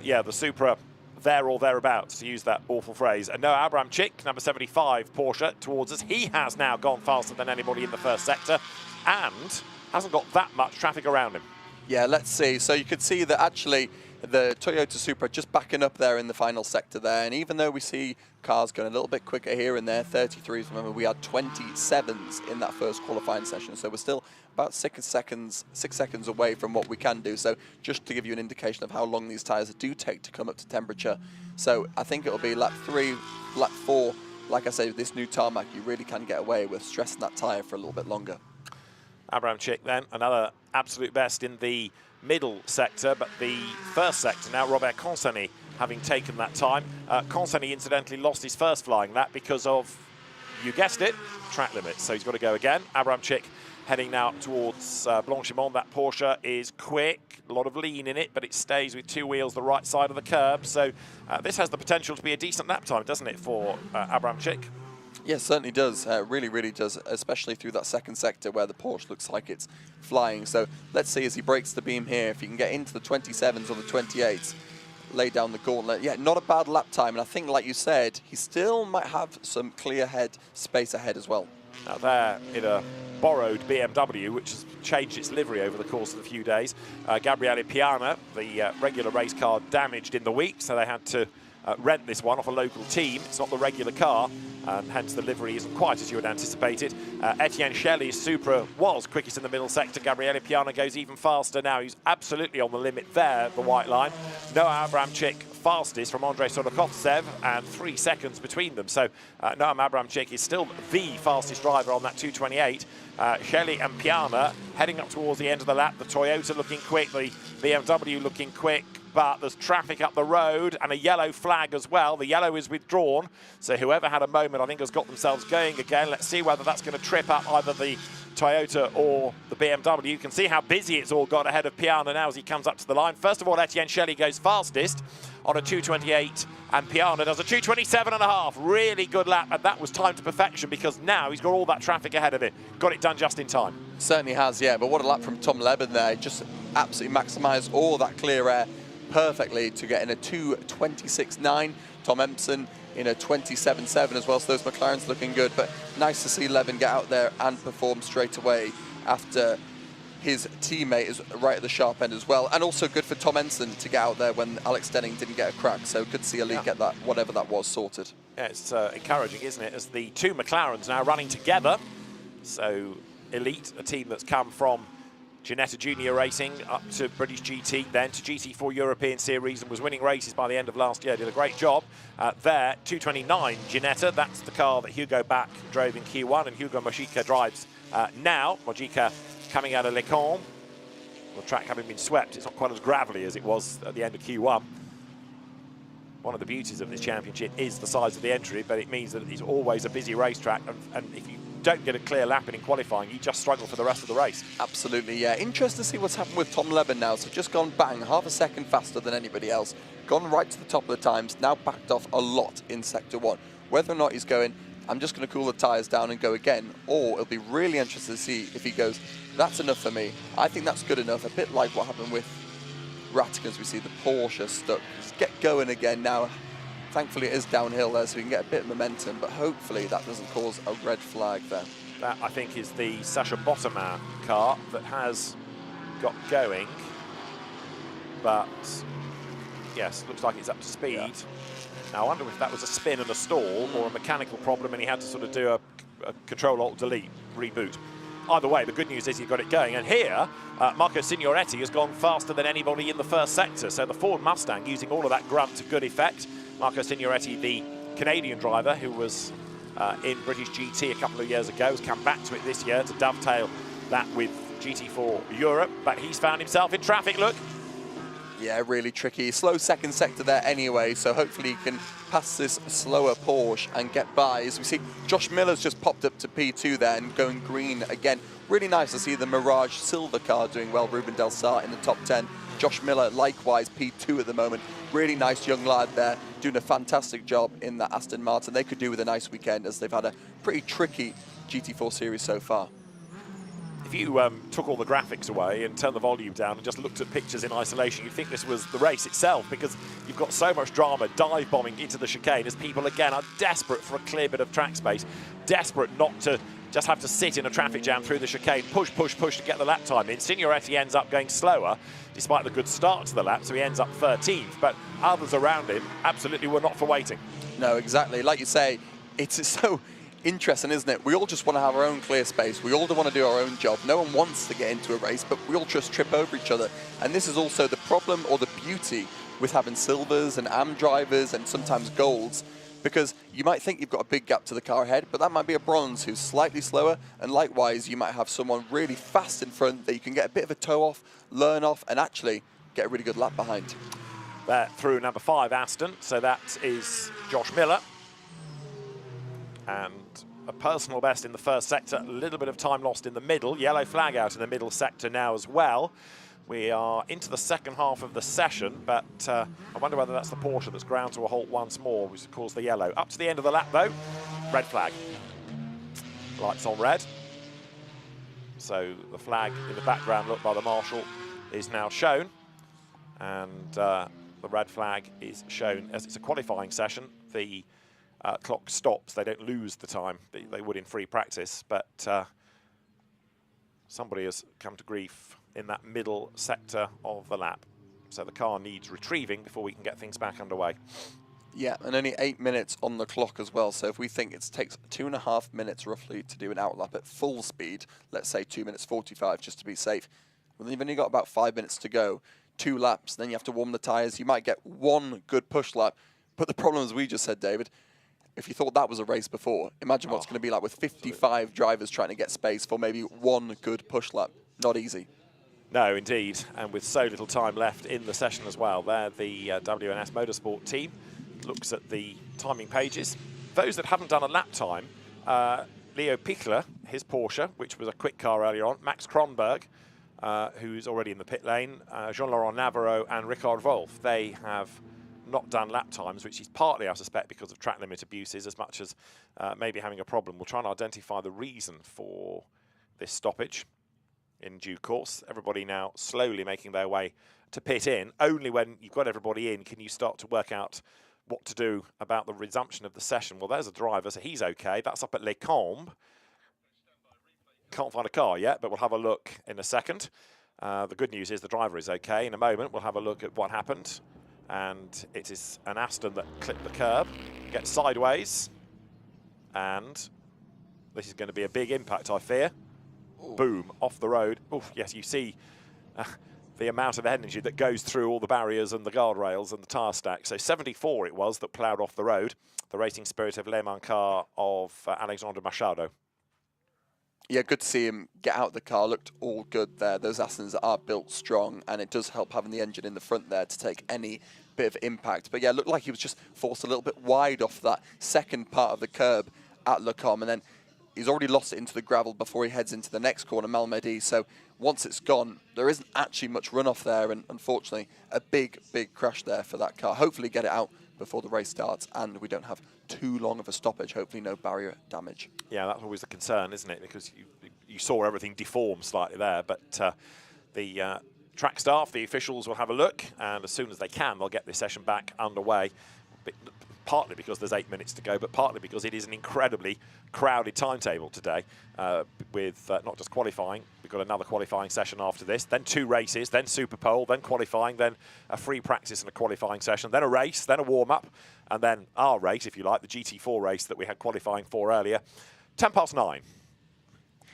yeah, the Supra there or thereabouts, to use that awful phrase. And Noah Abramczyk, number 75 Porsche, towards us. He has now gone faster than anybody in the first sector and hasn't got that much traffic around him. Yeah, let's see. So you could see that actually the Toyota Supra just backing up there in the final sector there. And even though we see cars going a little bit quicker here and there, 33s, remember we had 27s in that first qualifying session. So we're still about 6 seconds away from what we can do. So just to give you an indication of how long these tyres do take to come up to temperature. So I think it'll be lap 3, lap 4. Like I say, with this new tarmac, you really can get away with stressing that tyre for a little bit longer. Abramczyk then, another absolute best in the middle sector, but the first sector now, Robert Consony having taken that time. Consony incidentally lost his first flying lap because of, you guessed it, track limits, so he's got to go again. Abramczyk heading now towards Blanchimont. That Porsche is quick, a lot of lean in it, but it stays with two wheels the right side of the curb, so this has the potential to be a decent lap time, doesn't it, for Abramczyk? Yes, certainly does. Really, really does, especially through that second sector where the Porsche looks like it's flying. So let's see as he breaks the beam here, if he can get into the 27s or the 28s, lay down the gauntlet. Yeah, not a bad lap time. And I think, like you said, he still might have some clear head space ahead as well. Now there in a borrowed BMW, which has changed its livery over the course of a few days. Gabriele Piana, the regular race car, damaged in the week, so they had to rent this one off a local team. It's not the regular car, and hence the livery isn't quite as you had anticipated. Etienne Shelley's Supra was quickest in the middle sector. Gabriele Piana goes even faster now. He's absolutely on the limit there, the white line. Noah Abramczyk fastest from Andrei Solokovtsev, and 3 seconds between them. So Noah Abramczyk is still the fastest driver on that 2:28. Shelley and Piana heading up towards the end of the lap. The Toyota looking quick, the BMW looking quick, but there's traffic up the road and a yellow flag as well. The yellow is withdrawn, so whoever had a moment, I think, has got themselves going again. Let's see whether that's going to trip up either the Toyota or the BMW. You can see how busy it's all got ahead of Piana now as he comes up to the line. First of all, Etienne Shelley goes fastest on a 2:28, and Piana does a 2:27.5. Really good lap, and that was timed to perfection because now he's got all that traffic ahead of it. Got it done just in time. Certainly has, yeah, but what a lap from Tom Leben there. Just absolutely maximised all that clear air perfectly to get in a 2:26.9. Tom Empson in a 27.7 as well, so those McLarens looking good. But nice to see Levin get out there and perform straight away after his teammate is right at the sharp end as well. And also good for Tom Ensign to get out there when Alex Denning didn't get a crack. So good to see Ali get that, whatever that was, sorted. Yeah, it's encouraging, isn't it, as the two McLarens now running together. So Elite, a team that's come from Ginetta Junior Racing up to British GT, then to GT4 European Series, and was winning races by the end of last year. Did a great job there. 2:29 Ginetta, that's the car that Hugo Bach drove in Q1 and Hugo Mojica drives now. Mojica coming out of Le Camp. The track having been swept, it's not quite as gravelly as it was at the end of Q1. One of the beauties of this championship is the size of the entry, but it means that it's always a busy racetrack, and if you don't get a clear lap in qualifying, you just struggle for the rest of the race. Absolutely, yeah. Interesting to see what's happened with Tom Leben now. So just gone bang, half a second faster than anybody else. Gone right to the top of the times, now backed off a lot in Sector 1. Whether or not he's going, I'm just going to cool the tyres down and go again, or it'll be really interesting to see if he goes, that's enough for me. I think that's good enough, a bit like what happened with Rattigan. We see the Porsche stuck. Just get going again now. Thankfully, it is downhill there, so we can get a bit of momentum, but hopefully that doesn't cause a red flag there. That, I think, is the Sasha Bottoman car that has got going, but yes, looks like it's up to speed. Yeah. Now, I wonder if that was a spin and a stall or a mechanical problem and he had to sort of do a Control-Alt-Delete reboot. either way, the good news is you've got it going. And here, Marco Signoretti has gone faster than anybody in the first sector. So the Ford Mustang using all of that grunt to good effect. Marco Signoretti, the Canadian driver who was in British GT a couple of years ago, has come back to it this year to dovetail that with GT4 Europe. But he's found himself in traffic, look. Yeah, really tricky. Slow second sector there anyway, so hopefully he can pass this slower Porsche and get by. As we see, Josh Miller's just popped up to P2 there and going green again. Really nice to see the Mirage Silver car doing well. Ruben Del Sar in the top 10. Josh Miller, likewise, P2 at the moment. Really nice young lad there, doing a fantastic job in that Aston Martin. They could do with a nice weekend, as they've had a pretty tricky GT4 series so far. If you took all the graphics away and turned the volume down and just looked at pictures in isolation, you'd think this was the race itself, because you've got so much drama dive bombing into the chicane as people, again, are desperate for a clear bit of track space, desperate not to just have to sit in a traffic jam through the chicane, push, push, push to get the lap time in. Signoretti ends up going slower, despite the good start to the lap, so he ends up 13th, but others around him absolutely were not for waiting. No, exactly. Like you say, it's so interesting, isn't it? We all just want to have our own clear space. We all want to do our own job. No one wants to get into a race, but we all just trip over each other. And this is also the problem, or the beauty, with having silvers and AM drivers and sometimes golds, because you might think you've got a big gap to the car ahead, but that might be a bronze who's slightly slower, and likewise you might have someone really fast in front that you can get a bit of a toe off, learn off, and actually get a really good lap behind. There through number 5 Aston, so that is Josh Miller. And a personal best in the first sector, a little bit of time lost in the middle. Yellow flag out in the middle sector now as well. We are into the second half of the session, but I wonder whether that's the Porsche that's ground to a halt once more, which caused the yellow. Up to the end of the lap, though, red flag. Lights on red. So the flag in the background, looked by the marshal, is now shown. And the red flag is shown as it's a qualifying session. The clock stops. They don't lose the time they would in free practice, but somebody has come to grief in that middle sector of the lap. So the car needs retrieving before we can get things back underway. Yeah, and only 8 minutes on the clock as well. So if we think it takes 2.5 minutes roughly to do an outlap at full speed, let's say 2 minutes 45 just to be safe, well, you've only got about 5 minutes to go, 2 laps, then you have to warm the tyres. You might get 1 good push lap. But the problem, as we just said, David, if you thought that was a race before, imagine what it's going to be like with 55 drivers trying to get space for maybe 1 good push lap. Not easy. No, indeed, and with so little time left in the session as well. There, the WNS Motorsport team looks at the timing pages. Those that haven't done a lap time, Leo Pichler, his Porsche, which was a quick car earlier on, Max Kronberg, who's already in the pit lane, Jean-Laurent Navarro and Ricard Wolf, they have not done lap times, which is partly, I suspect, because of track limit abuses, as much as maybe having a problem. We'll try and identify the reason for this stoppage in due course. Everybody now slowly making their way to pit in. Only when you've got everybody in can you start to work out what to do about the resumption of the session. Well, there's a driver, so he's okay. That's up at Les Combes. Can't find a car yet, but we'll have a look in a second. The good news is the driver is okay. In a moment, we'll have a look at what happened. And it is an Aston that clipped the curb, gets sideways, and this is going to be a big impact, I fear. Ooh. Boom, off the road. Oof, yes, you see the amount of energy that goes through all the barriers and the guardrails and the tyre stack. So 74 it was that ploughed off the road. The Racing Spirit of Le Mans car of Alexandre Machado. Yeah, good to see him get out of the car. Looked all good there. Those Astons are built strong, and it does help having the engine in the front there to take any bit of impact. But yeah, looked like he was just forced a little bit wide off that second part of the curb at Le Combes, and then he's already lost it into the gravel before he heads into the next corner, Malmedy. So once it's gone, there isn't actually much runoff there, and unfortunately, a big, big crash there for that car. Hopefully get it out before the race starts, and we don't have too long of a stoppage. Hopefully no barrier damage. Yeah, that's always a concern, isn't it? Because you saw everything deform slightly there, but the track staff, the officials will have a look, and as soon as they can, they'll get this session back underway. Partly because there's 8 minutes to go, but partly because it is an incredibly crowded timetable today with not just qualifying. We've got another qualifying session after this, then 2 races, then Super Pole, then qualifying, then a free practice and a qualifying session, then a race, then a warm-up, and then our race, if you like, the GT4 race that we had qualifying for earlier. 9:10.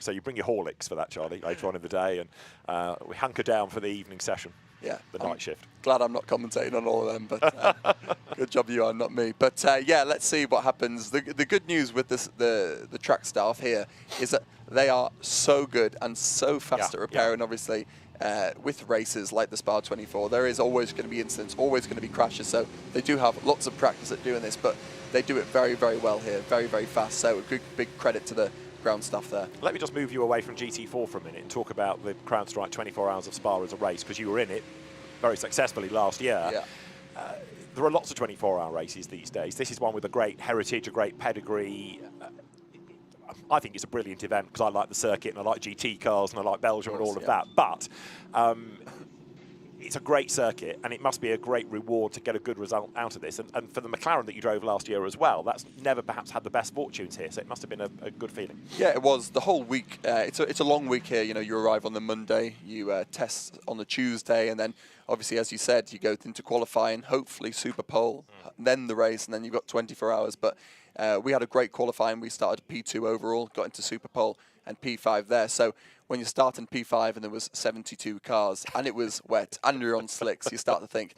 So you bring your Horlicks for that, Charlie, later on in the day, and we hunker down for the evening session. Yeah, the night shift. Glad I'm not commentating on all of them, but good job you are, not me. But yeah, let's see what happens. The good news with the track staff here is that they are so good and so fast at repairing, obviously. With races like the Spa-24, there is always going to be incidents, always going to be crashes, so they do have lots of practice at doing this, but they do it very, very well here, very, very fast, so a big credit to the ground staff there. Let me just move you away from GT4 for a minute and talk about the CrowdStrike 24 Hours of Spa as a race, because you were in it very successfully last year. Yeah. There are lots of 24-hour races these days. This is one with a great heritage, a great pedigree. I think it's a brilliant event because I like the circuit and I like GT cars and I like Belgium and all of that. But it's a great circuit and it must be a great reward to get a good result out of this. And for the McLaren that you drove last year as well, that's never perhaps had the best fortunes here. So it must have been a good feeling. Yeah, it was. The whole week, it's a long week here. You know, you arrive on the Monday, you test on the Tuesday, and then obviously, as you said, you go into qualifying, hopefully Super Pole, then the race, and then you've got 24 hours. But we had a great qualifying. We started P2 overall, got into Super Pole and P5 there. So when you start in P5 and there was 72 cars and it was wet and you're on slicks, you start to think,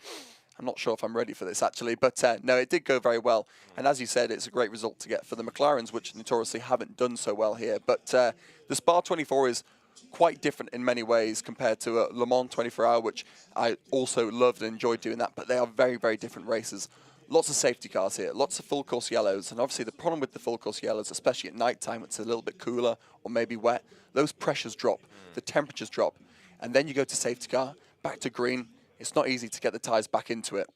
I'm not sure if I'm ready for this actually. But no, it did go very well. And as you said, it's a great result to get for the McLarens, which notoriously haven't done so well here. But the Spa-24 is quite different in many ways compared to Le Mans 24 Hour, which I also loved and enjoyed doing that. But they are very, very different races. Lots of safety cars here, lots of full course yellows, and obviously the problem with the full course yellows, especially at night time, it's a little bit cooler or maybe wet, those pressures drop, the temperatures drop, and then you go to safety car, back to green, it's not easy to get the tyres back into it.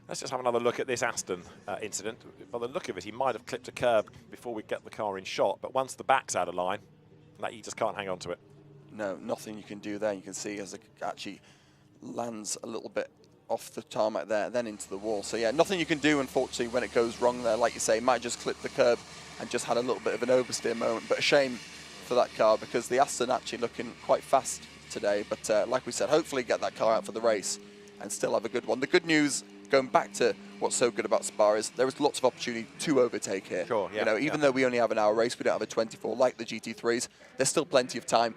Let's just have another look at this Aston incident. By the look of it, he might have clipped a curb before we get the car in shot, but once the back's out of line, that you just can't hang on to it. No, nothing you can do there. You can see as it actually lands a little bit off the tarmac there, then into the wall. So yeah, nothing you can do, unfortunately, when it goes wrong there. Like you say, might just clip the curb and just had a little bit of an oversteer moment. But a shame for that car because the Aston actually looking quite fast today. But like we said, hopefully get that car out for the race and still have a good one. The good news, going back to what's so good about Spa, is there is lots of opportunity to overtake here. Sure, yeah, you know, even though we only have an hour race, we don't have a 24 like the GT3s, there's still plenty of time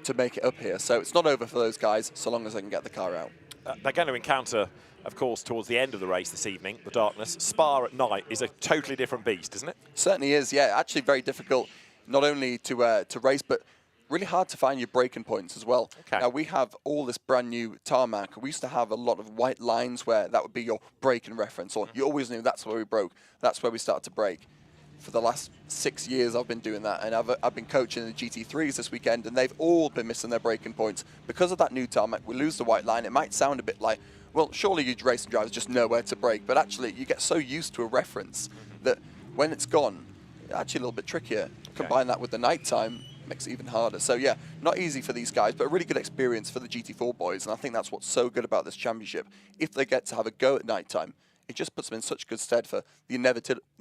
to make it up here. So it's not over for those guys so long as they can get the car out. They're going to encounter, of course, towards the end of the race this evening, the darkness. Spa at night is a totally different beast, isn't it? Certainly is, yeah. Actually very difficult, not only to race, but really hard to find your braking points as well. Okay. Now, we have all this brand new tarmac. We used to have a lot of white lines where that would be your braking reference, or you always knew that's where we broke, that's where we started to brake. For the last 6 years, I've been doing that, and I've been coaching the GT3s this weekend, and they've all been missing their braking points. Because of that new tarmac, we lose the white line. It might sound a bit like, well, surely you racing drivers just know where to brake, but actually you get so used to a reference that when it's gone, it's actually a little bit trickier. Okay. Combine that with the night time, makes it even harder. So yeah, not easy for these guys, but a really good experience for the GT4 boys, and I think that's what's so good about this championship. If they get to have a go at night time, it just puts them in such good stead for the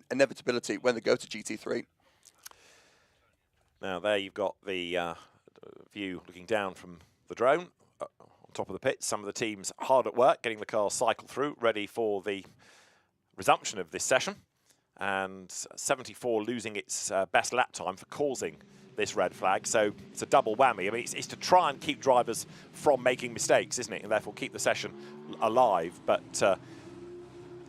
inevitability when they go to GT3. Now there you've got the view looking down from the drone on top of the pit. Some of the teams hard at work getting the cars cycled through, ready for the resumption of this session. And 74 losing its best lap time for causing this red flag. So it's a double whammy. I mean, it's to try and keep drivers from making mistakes, isn't it? And therefore keep the session alive. But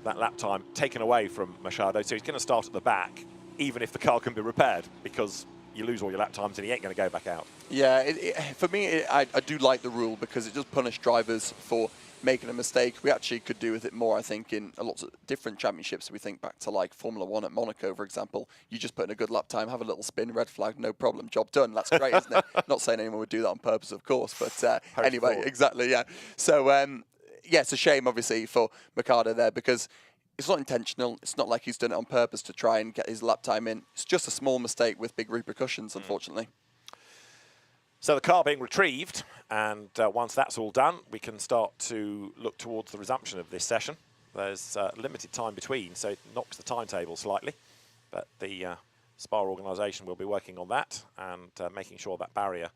that lap time taken away from Machado, so he's going to start at the back, even if the car can be repaired, because you lose all your lap times and he ain't going to go back out. Yeah, for me, I do like the rule because it does punish drivers for making a mistake. We actually could do with it more, I think, in a lot of different championships. We think back to like Formula 1 at Monaco, for example. You just put in a good lap time, have a little spin, red flag, no problem, job done. That's great, isn't it? Not saying anyone would do that on purpose, of course, but anyway, exactly, yeah. So, yeah, it's a shame, obviously, for Mercado there because it's not intentional. It's not like he's done it on purpose to try and get his lap time in. It's just a small mistake with big repercussions, unfortunately. So the car being retrieved, and once that's all done, we can start to look towards the resumption of this session. There's limited time between, so it knocks the timetable slightly. But the Spa organisation will be working on that and making sure that barrier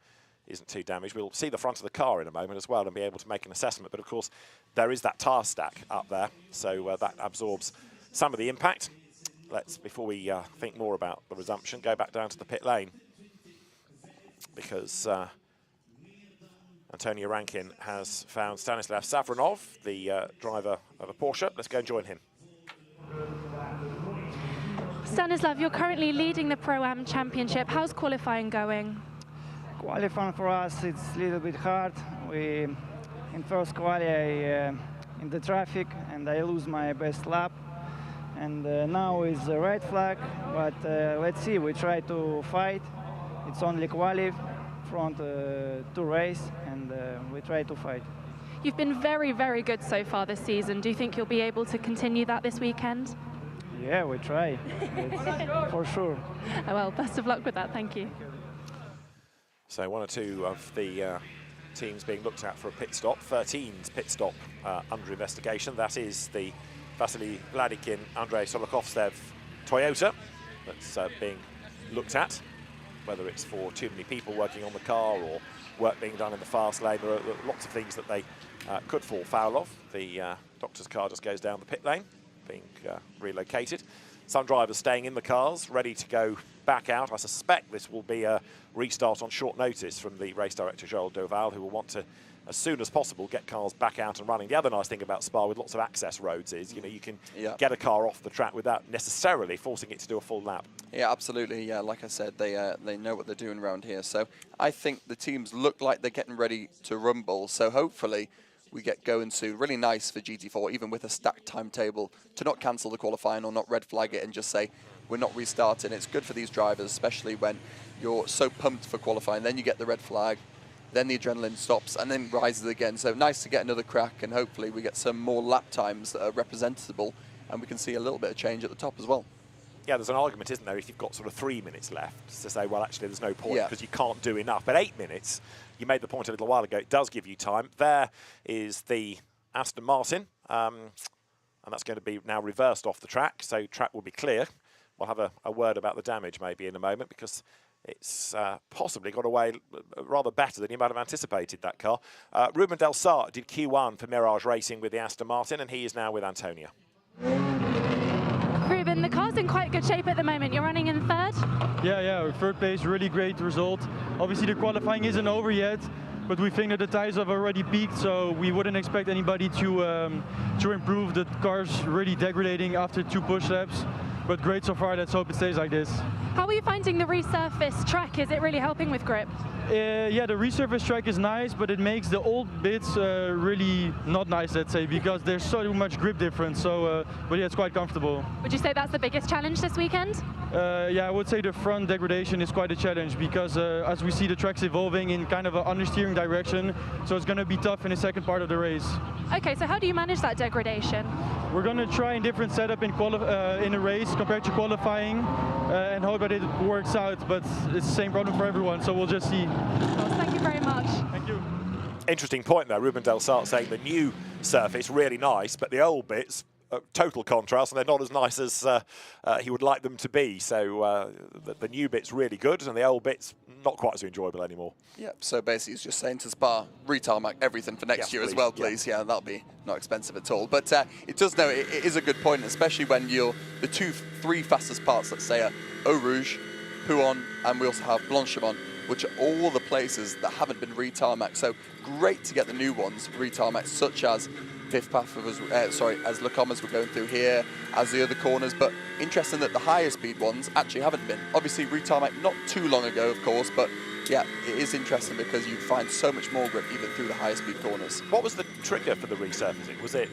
isn't too damaged. We'll see the front of the car in a moment as well and be able to make an assessment. But of course, there is that tyre stack up there, so that absorbs some of the impact. Let's, before we think more about the resumption, go back down to the pit lane. because Antonio Rankin has found Stanislav Savronov, the driver of a Porsche. Let's go and join him. Stanislav, you're currently leading the Pro-Am Championship. How's qualifying going? Qualifying for us, it's a little bit hard. In first quali, I in the traffic, and I lose my best lap. And now is the red flag, but let's see, we try to fight. It's only quali, front two race, and we try to fight. You've been very, very good so far this season. Do you think you'll be able to continue that this weekend? Yeah, we try, for sure. Oh, well, best of luck with that, thank you. So one or two of the teams being looked at for a pit stop. 13's pit stop under investigation. That is the Vasily Vladikin, Andrei Solokovtsev Toyota that's being looked at. Whether it's for too many people working on the car or work being done in the fast lane, there are lots of things that they could fall foul of. The doctor's car just goes down the pit lane, being relocated. Some drivers staying in the cars, ready to go back out. I suspect this will be a restart on short notice from the race director, Joel Doval, who will want to, as soon as possible, get cars back out and running. The other nice thing about Spa with lots of access roads is, you can get a car off the track without necessarily forcing it to do a full lap. Yeah, absolutely. Yeah, like I said, they know what they're doing around here. So I think the teams look like they're getting ready to rumble. So hopefully we get going soon. Really nice for GT4, even with a stacked timetable, to not cancel the qualifying or not red flag it and just say, we're not restarting. It's good for these drivers, especially when you're so pumped for qualifying. Then you get the red flag, then the adrenaline stops, and then rises again. So nice to get another crack, and hopefully we get some more lap times that are representable, and we can see a little bit of change at the top as well. Yeah, there's an argument, isn't there, if you've got sort of 3 minutes left, to say, well, actually, there's no point because you can't do enough. But 8 minutes, you made the point a little while ago, it does give you time. There is the Aston Martin, and that's going to be now reversed off the track, so track will be clear. We'll have a word about the damage maybe in a moment, because it's possibly got away rather better than you might have anticipated, that car. Ruben Del Sart did Q1 for Mirage Racing with the Aston Martin, and he is now with Antonia. Ruben, the car's in quite good shape at the moment. You're running in third? Yeah, third place, really great result. Obviously the qualifying isn't over yet, but we think that the tires have already peaked, so we wouldn't expect anybody to improve. The car's really degrading after 2 push laps, but great so far. Let's hope it stays like this. How are you finding the resurfaced track? Is it really helping with grip? Yeah, the resurfaced track is nice, but it makes the old bits really not nice, let's say, because there's so much grip difference. So, but yeah, it's quite comfortable. Would you say that's the biggest challenge this weekend? Yeah, I would say the front degradation is quite a challenge, because as we see the track's evolving in kind of an understeering direction, so it's going to be tough in the second part of the race. Okay, so how do you manage that degradation? We're going to try a different setup in a race compared to qualifying, and hope that it works out, but it's the same problem for everyone, so we'll just see. Well, thank you very much. Thank you. Interesting point there, Ruben Del Sart saying the new surface really nice, but the old bits, total contrast, and they're not as nice as he would like them to be. So the new bit's really good, and the old bit's not quite as enjoyable anymore. Yeah, so basically he's just saying to Spa, retarmac everything for next year please. As well, please. Yeah, that'll be not expensive at all. But it does know it is a good point, especially when you're the 2-3 fastest parts, let's say, are Eau Rouge, Pouhon, and we also have Blanchimont, which are all the places that haven't been retarmac. So great to get the new ones retarmac, such as Fifth Path, as Le Commas we're going through here, as the other corners. But interesting that the higher speed ones actually haven't been. Obviously retarmac not too long ago, of course, but yeah, it is interesting because you find so much more grip even through the higher speed corners. What was the trigger for the resurfacing? Was it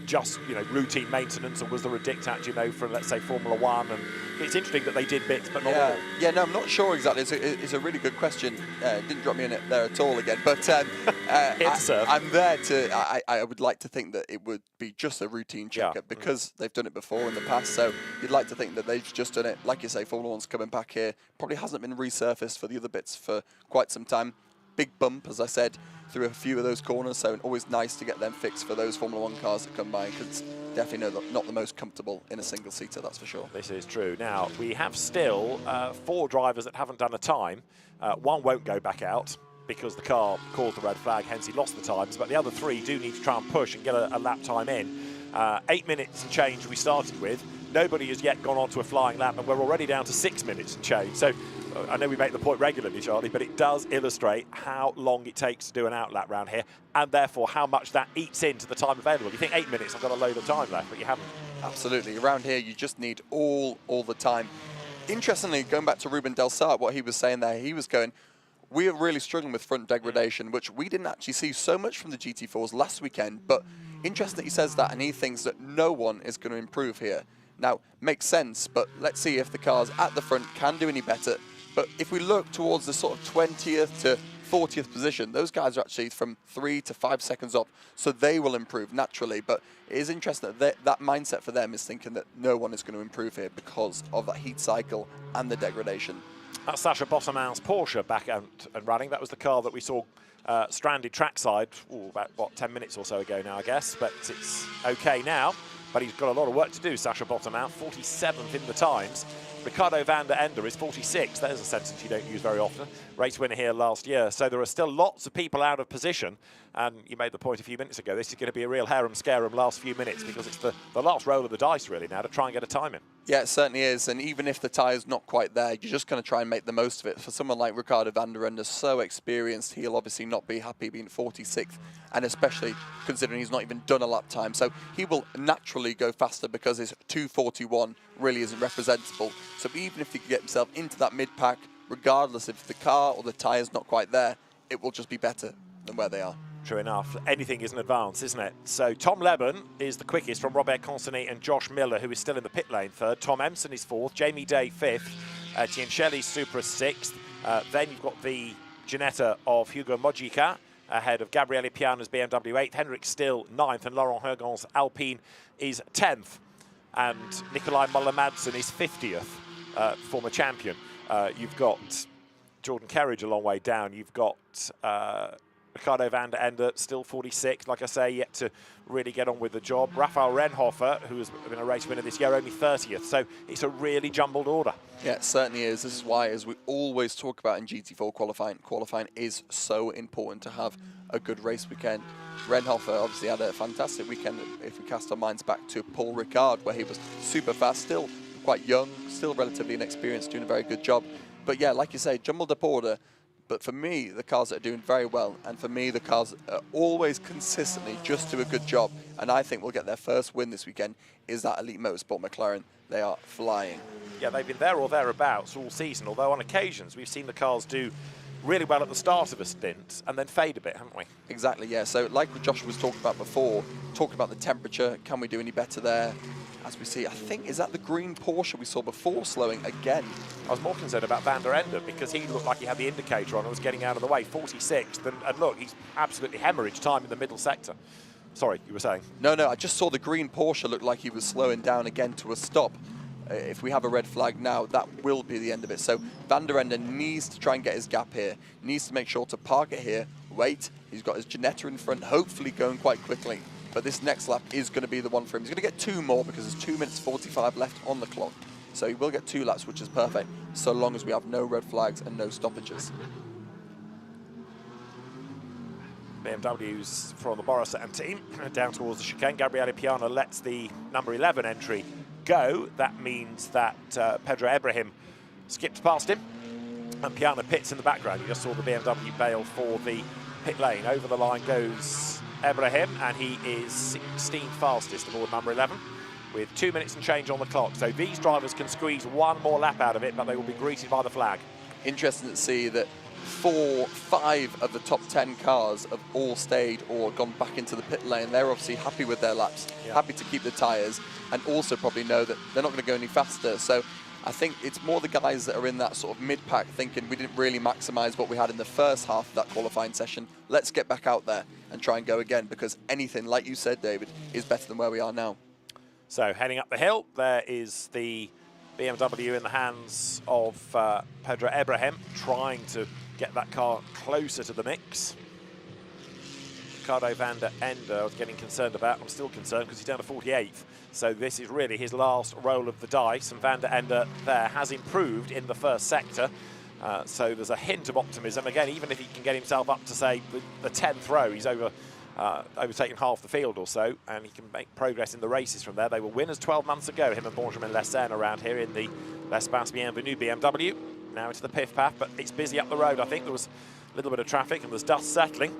just routine maintenance, or was there a diktat from, let's say, Formula One? And it's interesting that they did bits, but not all. Yeah, no, I'm not sure exactly. It's a really good question. Didn't drop me in it there at all again, but I'm there to. I would like to think that it would be just a routine checkup because they've done it before in the past. So you'd like to think that they've just done it, like you say. Formula One's coming back here. Probably hasn't been resurfaced for the other bits for quite some time. Big bump, as I said, through a few of those corners, so always nice to get them fixed for those Formula One cars that come by, because it's definitely not the most comfortable in a single-seater, that's for sure. This is true. Now, we have still 4 drivers that haven't done a time. One won't go back out because the car caused the red flag, hence he lost the times, but the other 3 do need to try and push and get a lap time in. 8 minutes and change we started with. Nobody has yet gone on to a flying lap, and we're already down to 6 minutes and change. So I know we make the point regularly, Charlie, but it does illustrate how long it takes to do an outlap round here, and therefore how much that eats into the time available. You think 8 minutes, I've got a load of time left, but you haven't. Absolutely. Around here, you just need all the time. Interestingly, going back to Ruben Del Sar, what he was saying there, he was going, we are really struggling with front degradation, which we didn't actually see so much from the GT4s last weekend, but interesting that he says that, and he thinks that no one is going to improve here. Now, makes sense, but let's see if the cars at the front can do any better. But if we look towards the sort of 20th to 40th position, those guys are actually from 3 to 5 seconds off, so they will improve naturally. But it is interesting that that mindset for them is thinking that no one is going to improve here because of that heat cycle and the degradation. That's Sacha Bottomann's Porsche back out and running. That was the car that we saw stranded trackside about, what, 10 minutes or so ago now, I guess. But it's okay now. But he's got a lot of work to do, Sacha Bottomann, 47th in the times. Ricardo van der Ende is 46. There's a sentence you don't use very often. Race winner here last year. So there are still lots of people out of position. And you made the point a few minutes ago, this is going to be a real harem-scarum last few minutes because it's the last roll of the dice, really, now to try and get a time in. Yeah, it certainly is. And even if the tyre's not quite there, you're just going to try and make the most of it. For someone like Ricardo van der Ende, so experienced, he'll obviously not be happy being 46th, and especially considering he's not even done a lap time. So he will naturally go faster because his 2:41 really isn't representable. So even if he can get himself into that mid-pack, regardless if the car or the tyre's not quite there, it will just be better than where they are. True enough. Anything is an advance, isn't it? So Tom Leben is the quickest from Robert Consigny and Josh Miller, who is still in the pit lane third. Tom Empson is fourth. Jamie Day fifth. Giancelli Supra sixth. Then you've got the Ginetta of Hugo Mojica ahead of Gabriele Piana's BMW 8th. Henrik Still 9th, and Laurent Hergon's Alpine is 10th. And Nikolai Muller-Madsen is 50th, former champion. You've got Jordan Kerridge a long way down. You've got Ricardo van der Ende, still 46, like I say, yet to really get on with the job. Raphael Renhofer, who has been a race winner this year, only 30th. So it's a really jumbled order. Yeah, it certainly is. This is why, as we always talk about in GT4 qualifying is so important to have a good race weekend. Renhofer obviously had a fantastic weekend if we cast our minds back to Paul Ricard, where he was super fast, still quite young, still relatively inexperienced, doing a very good job. But yeah, like you say, jumbled up order. But for me, the cars that are doing very well, and for me, the cars are always consistently just do a good job, and I think we'll get their first win this weekend, is that Elite Motorsport McLaren. They are flying. Yeah, they've been there or thereabouts all season, although on occasions we've seen the cars do really well at the start of a stint and then fade a bit, haven't we? Exactly, yeah. So like what Josh was talking about before, talking about the temperature, can we do any better there? As we see, I think, is that the green Porsche we saw before slowing again? I was more concerned about van der Ende because he looked like he had the indicator on and was getting out of the way, 46th. And look, he's absolutely hemorrhaged time in the middle sector. Sorry, you were saying? No, I just saw the green Porsche look like he was slowing down again to a stop. If we have a red flag now, that will be the end of it. So van der Ende needs to try and get his gap here. Needs to make sure to park it here, wait. He's got his Ginetta in front, hopefully going quite quickly. But this next lap is going to be the one for him. He's going to get 2 more because there's 2 minutes 45 left on the clock. So he will get 2 laps, which is perfect, so long as we have no red flags and no stoppages. BMW's from the Borissan team down towards the chicane. Gabriele Piana lets the number 11 entry go. That means that Pedro Ibrahim skipped past him, and Piana pits in the background. You just saw the BMW bail for the pit lane. Over the line goes Ibrahim, and he is 16th fastest aboard number 11 with 2 minutes and change on the clock. So these drivers can squeeze 1 more lap out of it, but they will be greeted by the flag. Interesting to see that 5 of the top 10 cars have all stayed or gone back into the pit lane. They're obviously happy with their laps, happy to keep the tyres, and also probably know that they're not going to go any faster. So I think it's more the guys that are in that sort of mid-pack thinking we didn't really maximise what we had in the first half of that qualifying session. Let's get back out there and try and go again, because anything, like you said, David, is better than where we are now. So heading up the hill, there is the BMW in the hands of Pedro Ibrahim, trying to get that car closer to the mix. Ricardo van der Ende I was getting concerned about. I'm still concerned because he's down to 48th. So this is really his last roll of the dice, and van der Ende there has improved in the first sector. So there's a hint of optimism. Again, even if he can get himself up to, say, the 10th row, he's overtaken half the field or so, and he can make progress in the races from there. They were winners 12 months ago, him and Benjamin Lessène around here in the L'Espace Bienvenue BMW. Now into the Piff Path, but it's busy up the road. I think there was a little bit of traffic and there's dust settling.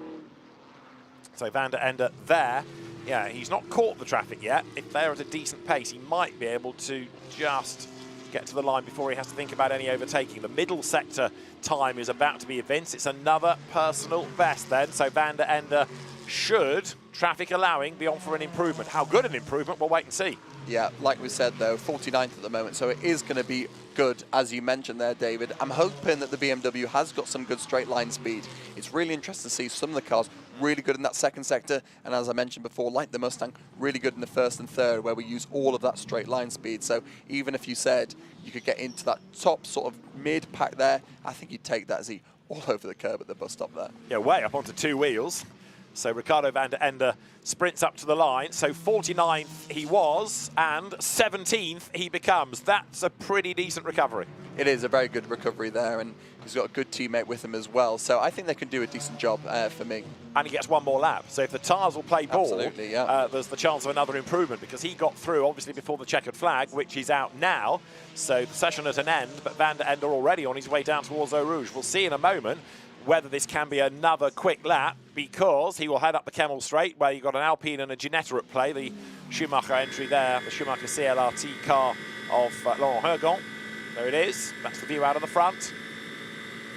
So Van der Ende there. Yeah, he's not caught the traffic yet. If they're at a decent pace, he might be able to just get to the line before he has to think about any overtaking. The middle sector time is about to be evinced. It's another personal best then. So Van der Ende should, traffic allowing, be on for an improvement. How good an improvement, we'll wait and see. Yeah, like we said though, 49th at the moment, so it is going to be good, as you mentioned there, David. I'm hoping that the BMW has got some good straight line speed. It's really interesting to see some of the cars really good in that second sector, and as I mentioned before, like the Mustang, really good in the first and third, where we use all of that straight line speed. So even if you said you could get into that top sort of mid pack there, I think you'd take that Z all over the curb at the bus stop there. Yeah, way up onto two wheels. So Ricardo van der Ende sprints up to the line. So 49th he was, and 17th he becomes. That's a pretty decent recovery. It is a very good recovery there, and he's got a good teammate with him as well. So I think they can do a decent job for me. And he gets one more lap. So if the tyres will play ball, absolutely, yeah. There's the chance of another improvement, because he got through, obviously, before the checkered flag, which is out now. So the session at an end, but van der Ende already on his way down towards Eau Rouge. We'll see in a moment whether this can be another quick lap, because he will head up the Kemmel Straight, where you've got an Alpine and a Ginetta at play. The Schumacher entry there, the Schumacher CLRT car of Laurent Hergon. There it is. That's the view out of the front.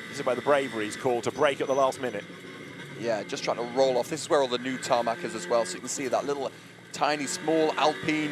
This is where the bravery is called, to break at the last minute. Yeah, just trying to roll off. This is where all the new tarmac is as well, so you can see that little tiny small Alpine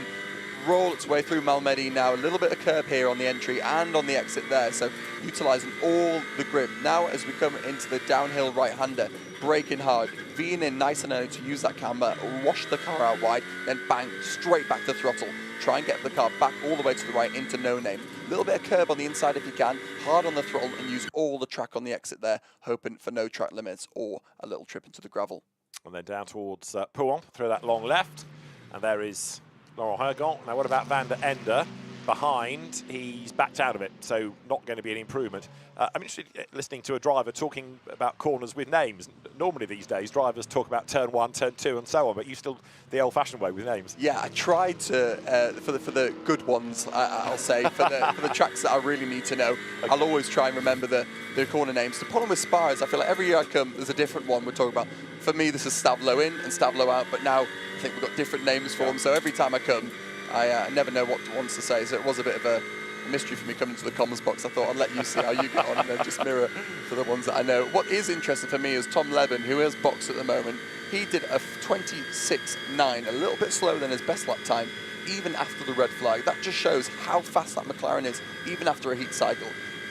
roll its way through Malmedy now. A little bit of curb here on the entry and on the exit there, so utilising all the grip. Now as we come into the downhill right-hander, braking hard, V'ing in nice and early to use that camber, wash the car out wide, then bang, straight back to throttle. Try and get the car back all the way to the right into no name. A little bit of curb on the inside if you can, hard on the throttle, and use all the track on the exit there, hoping for no track limits or a little trip into the gravel. And then down towards Pouhon, through that long left, and there is Laurent Hergon. Now what about van der Ende? Behind, he's backed out of it, so not going to be an improvement. I'm interested in listening to a driver talking about corners with names. Normally these days, drivers talk about turn 1, turn 2, and so on, but you still the old-fashioned way with names. Yeah, I tried to, for the good ones, I'll say, for the tracks that I really need to know, okay. I'll always try and remember the corner names. The problem with Spa is I feel like every year I come, there's a different one we're talking about. For me, this is Stavlo in and Stavlo out, but now I think we've got different names for them, so every time I come, I never know what ones to say, so it was a bit of a mystery for me coming to the comms box. I thought I'd let you see how you get on and then just mirror for the ones that I know. What is interesting for me is Tom Leben, who is boxed at the moment. He did a 26.9, a little bit slower than his best lap time, even after the red flag. That just shows how fast that McLaren is, even after a heat cycle.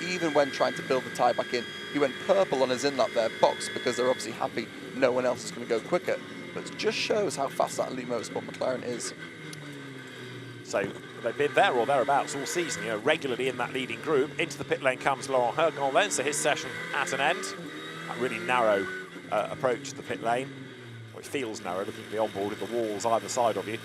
Even when trying to build the tyre back in, he went purple on his in-lap there, boxed, because they're obviously happy no one else is going to go quicker. But it just shows how fast that Elite Motorsport McLaren is. So they've been there or thereabouts all season, you know, regularly in that leading group. Into the pit lane comes Laurent Hergon then, so his session at an end. A really narrow approach to the pit lane. Well, it feels narrow looking at the onboard with the walls either side of you,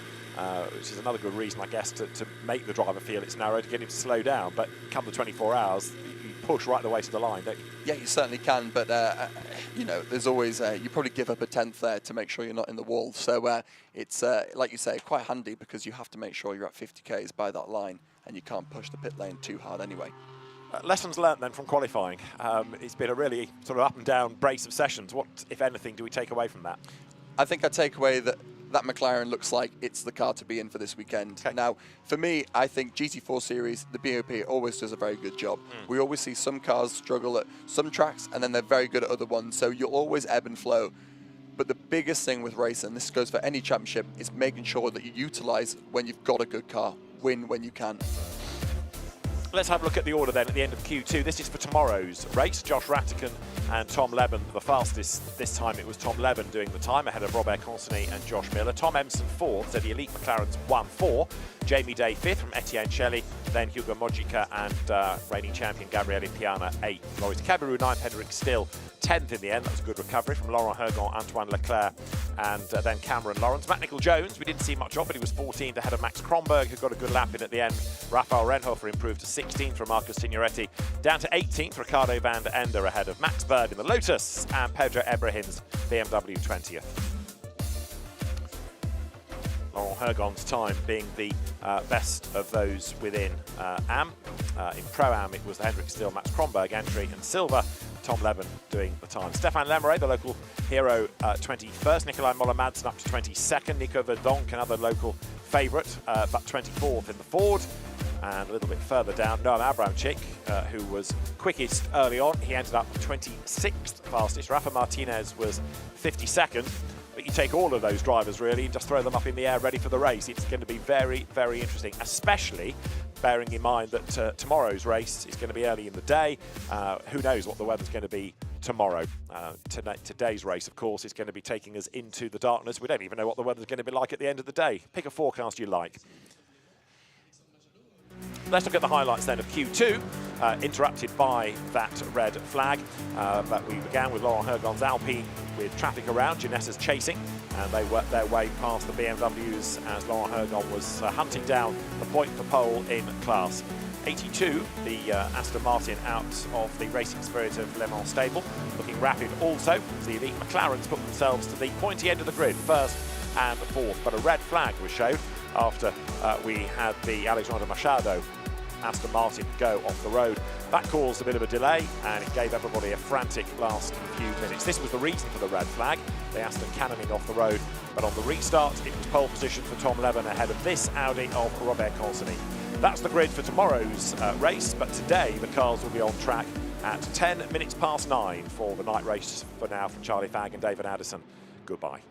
which is another good reason, I guess, to make the driver feel it's narrow, to get him to slow down. But come the 24 hours, you push right the way to the line, don't you? Yeah, you certainly can, but you know, there's always, you probably give up a tenth there to make sure you're not in the wall. So it's, like you say, quite handy, because you have to make sure you're at 50 k's by that line, and you can't push the pit lane too hard anyway. Lessons learned then from qualifying. It's been a really sort of up and down brace of sessions. What, if anything, do we take away from that? I think I take away that McLaren looks like it's the car to be in for this weekend. Okay. Now, for me, I think GT4 Series, the BOP, always does a very good job. We always see some cars struggle at some tracks, and then they're very good at other ones, so you'll always ebb and flow. But the biggest thing with racing, this goes for any championship, is making sure that you utilise when you've got a good car, win when you can. Let's have a look at the order then at the end of Q2. This is for tomorrow's race. Josh Rattican and Tom Leben, the fastest. This time it was Tom Leben doing the time ahead of Robert Consigny and Josh Miller. Tom Emson fourth, so the elite McLarens 1-4. Jamie Day fifth from Etienne Shelley, then Hugo Mojica and reigning champion Gabriele Piana 8th. Loris Caberou 9th, Henrik Still 10th in the end. That was a good recovery from Laurent Hergon, Antoine Leclerc, and then Cameron Lawrence. Matt Nicol-Jones, we didn't see much of, but he was 14th ahead of Max Kronberg, who got a good lap in at the end. Rafael Renhofer improved to 16th from Marcus Signoretti, down to 18th, Ricardo van der Ende ahead of Max Bird in the Lotus, and Pedro Ebrahim's BMW 20th. Laurent Hergon's time being the best of those within AM. In Pro-Am, it was the Hendrik Still, Max Kronberg entry, and silver, Tom Leben doing the time. Stefan Lemeret, the local hero, 21st. Nikolai Moller-Madsen up to 22nd. Nico Verdonk, another local favourite, but 24th in the Ford. And a little bit further down, Noam Abramczyk, who was quickest early on. He ended up 26th fastest. Rafa Martinez was 52nd. But you take all of those drivers, really, and just throw them up in the air ready for the race. It's going to be very, very interesting, especially bearing in mind that tomorrow's race is going to be early in the day. Who knows what the weather's going to be tomorrow. Today's race, of course, is going to be taking us into the darkness. We don't even know what the weather's going to be like at the end of the day. Pick a forecast you like. Let's look at the highlights then of Q2, interrupted by that red flag. But we began with Laurent Hergon's Alpine with traffic around, Ginessa's chasing, and they worked their way past the BMWs as Laurent Hergon was hunting down the point for pole in class 82. The Aston Martin out of the Racing Spirit of Le Mans stable, looking rapid also. The elite McLarens put themselves to the pointy end of the grid, first and fourth, but a red flag was shown after we had the Alexandre Machado Aston Martin go off the road. That caused a bit of a delay, and it gave everybody a frantic last few minutes. This was the reason for the red flag, the Aston cannoning off the road, but on the restart it was pole position for Tom Leben ahead of this Audi of Robert Consony. That's the grid for tomorrow's race, but today the cars will be on track at 10 minutes past 9 for the night race. For now, from Charlie Fagg and David Addison, goodbye.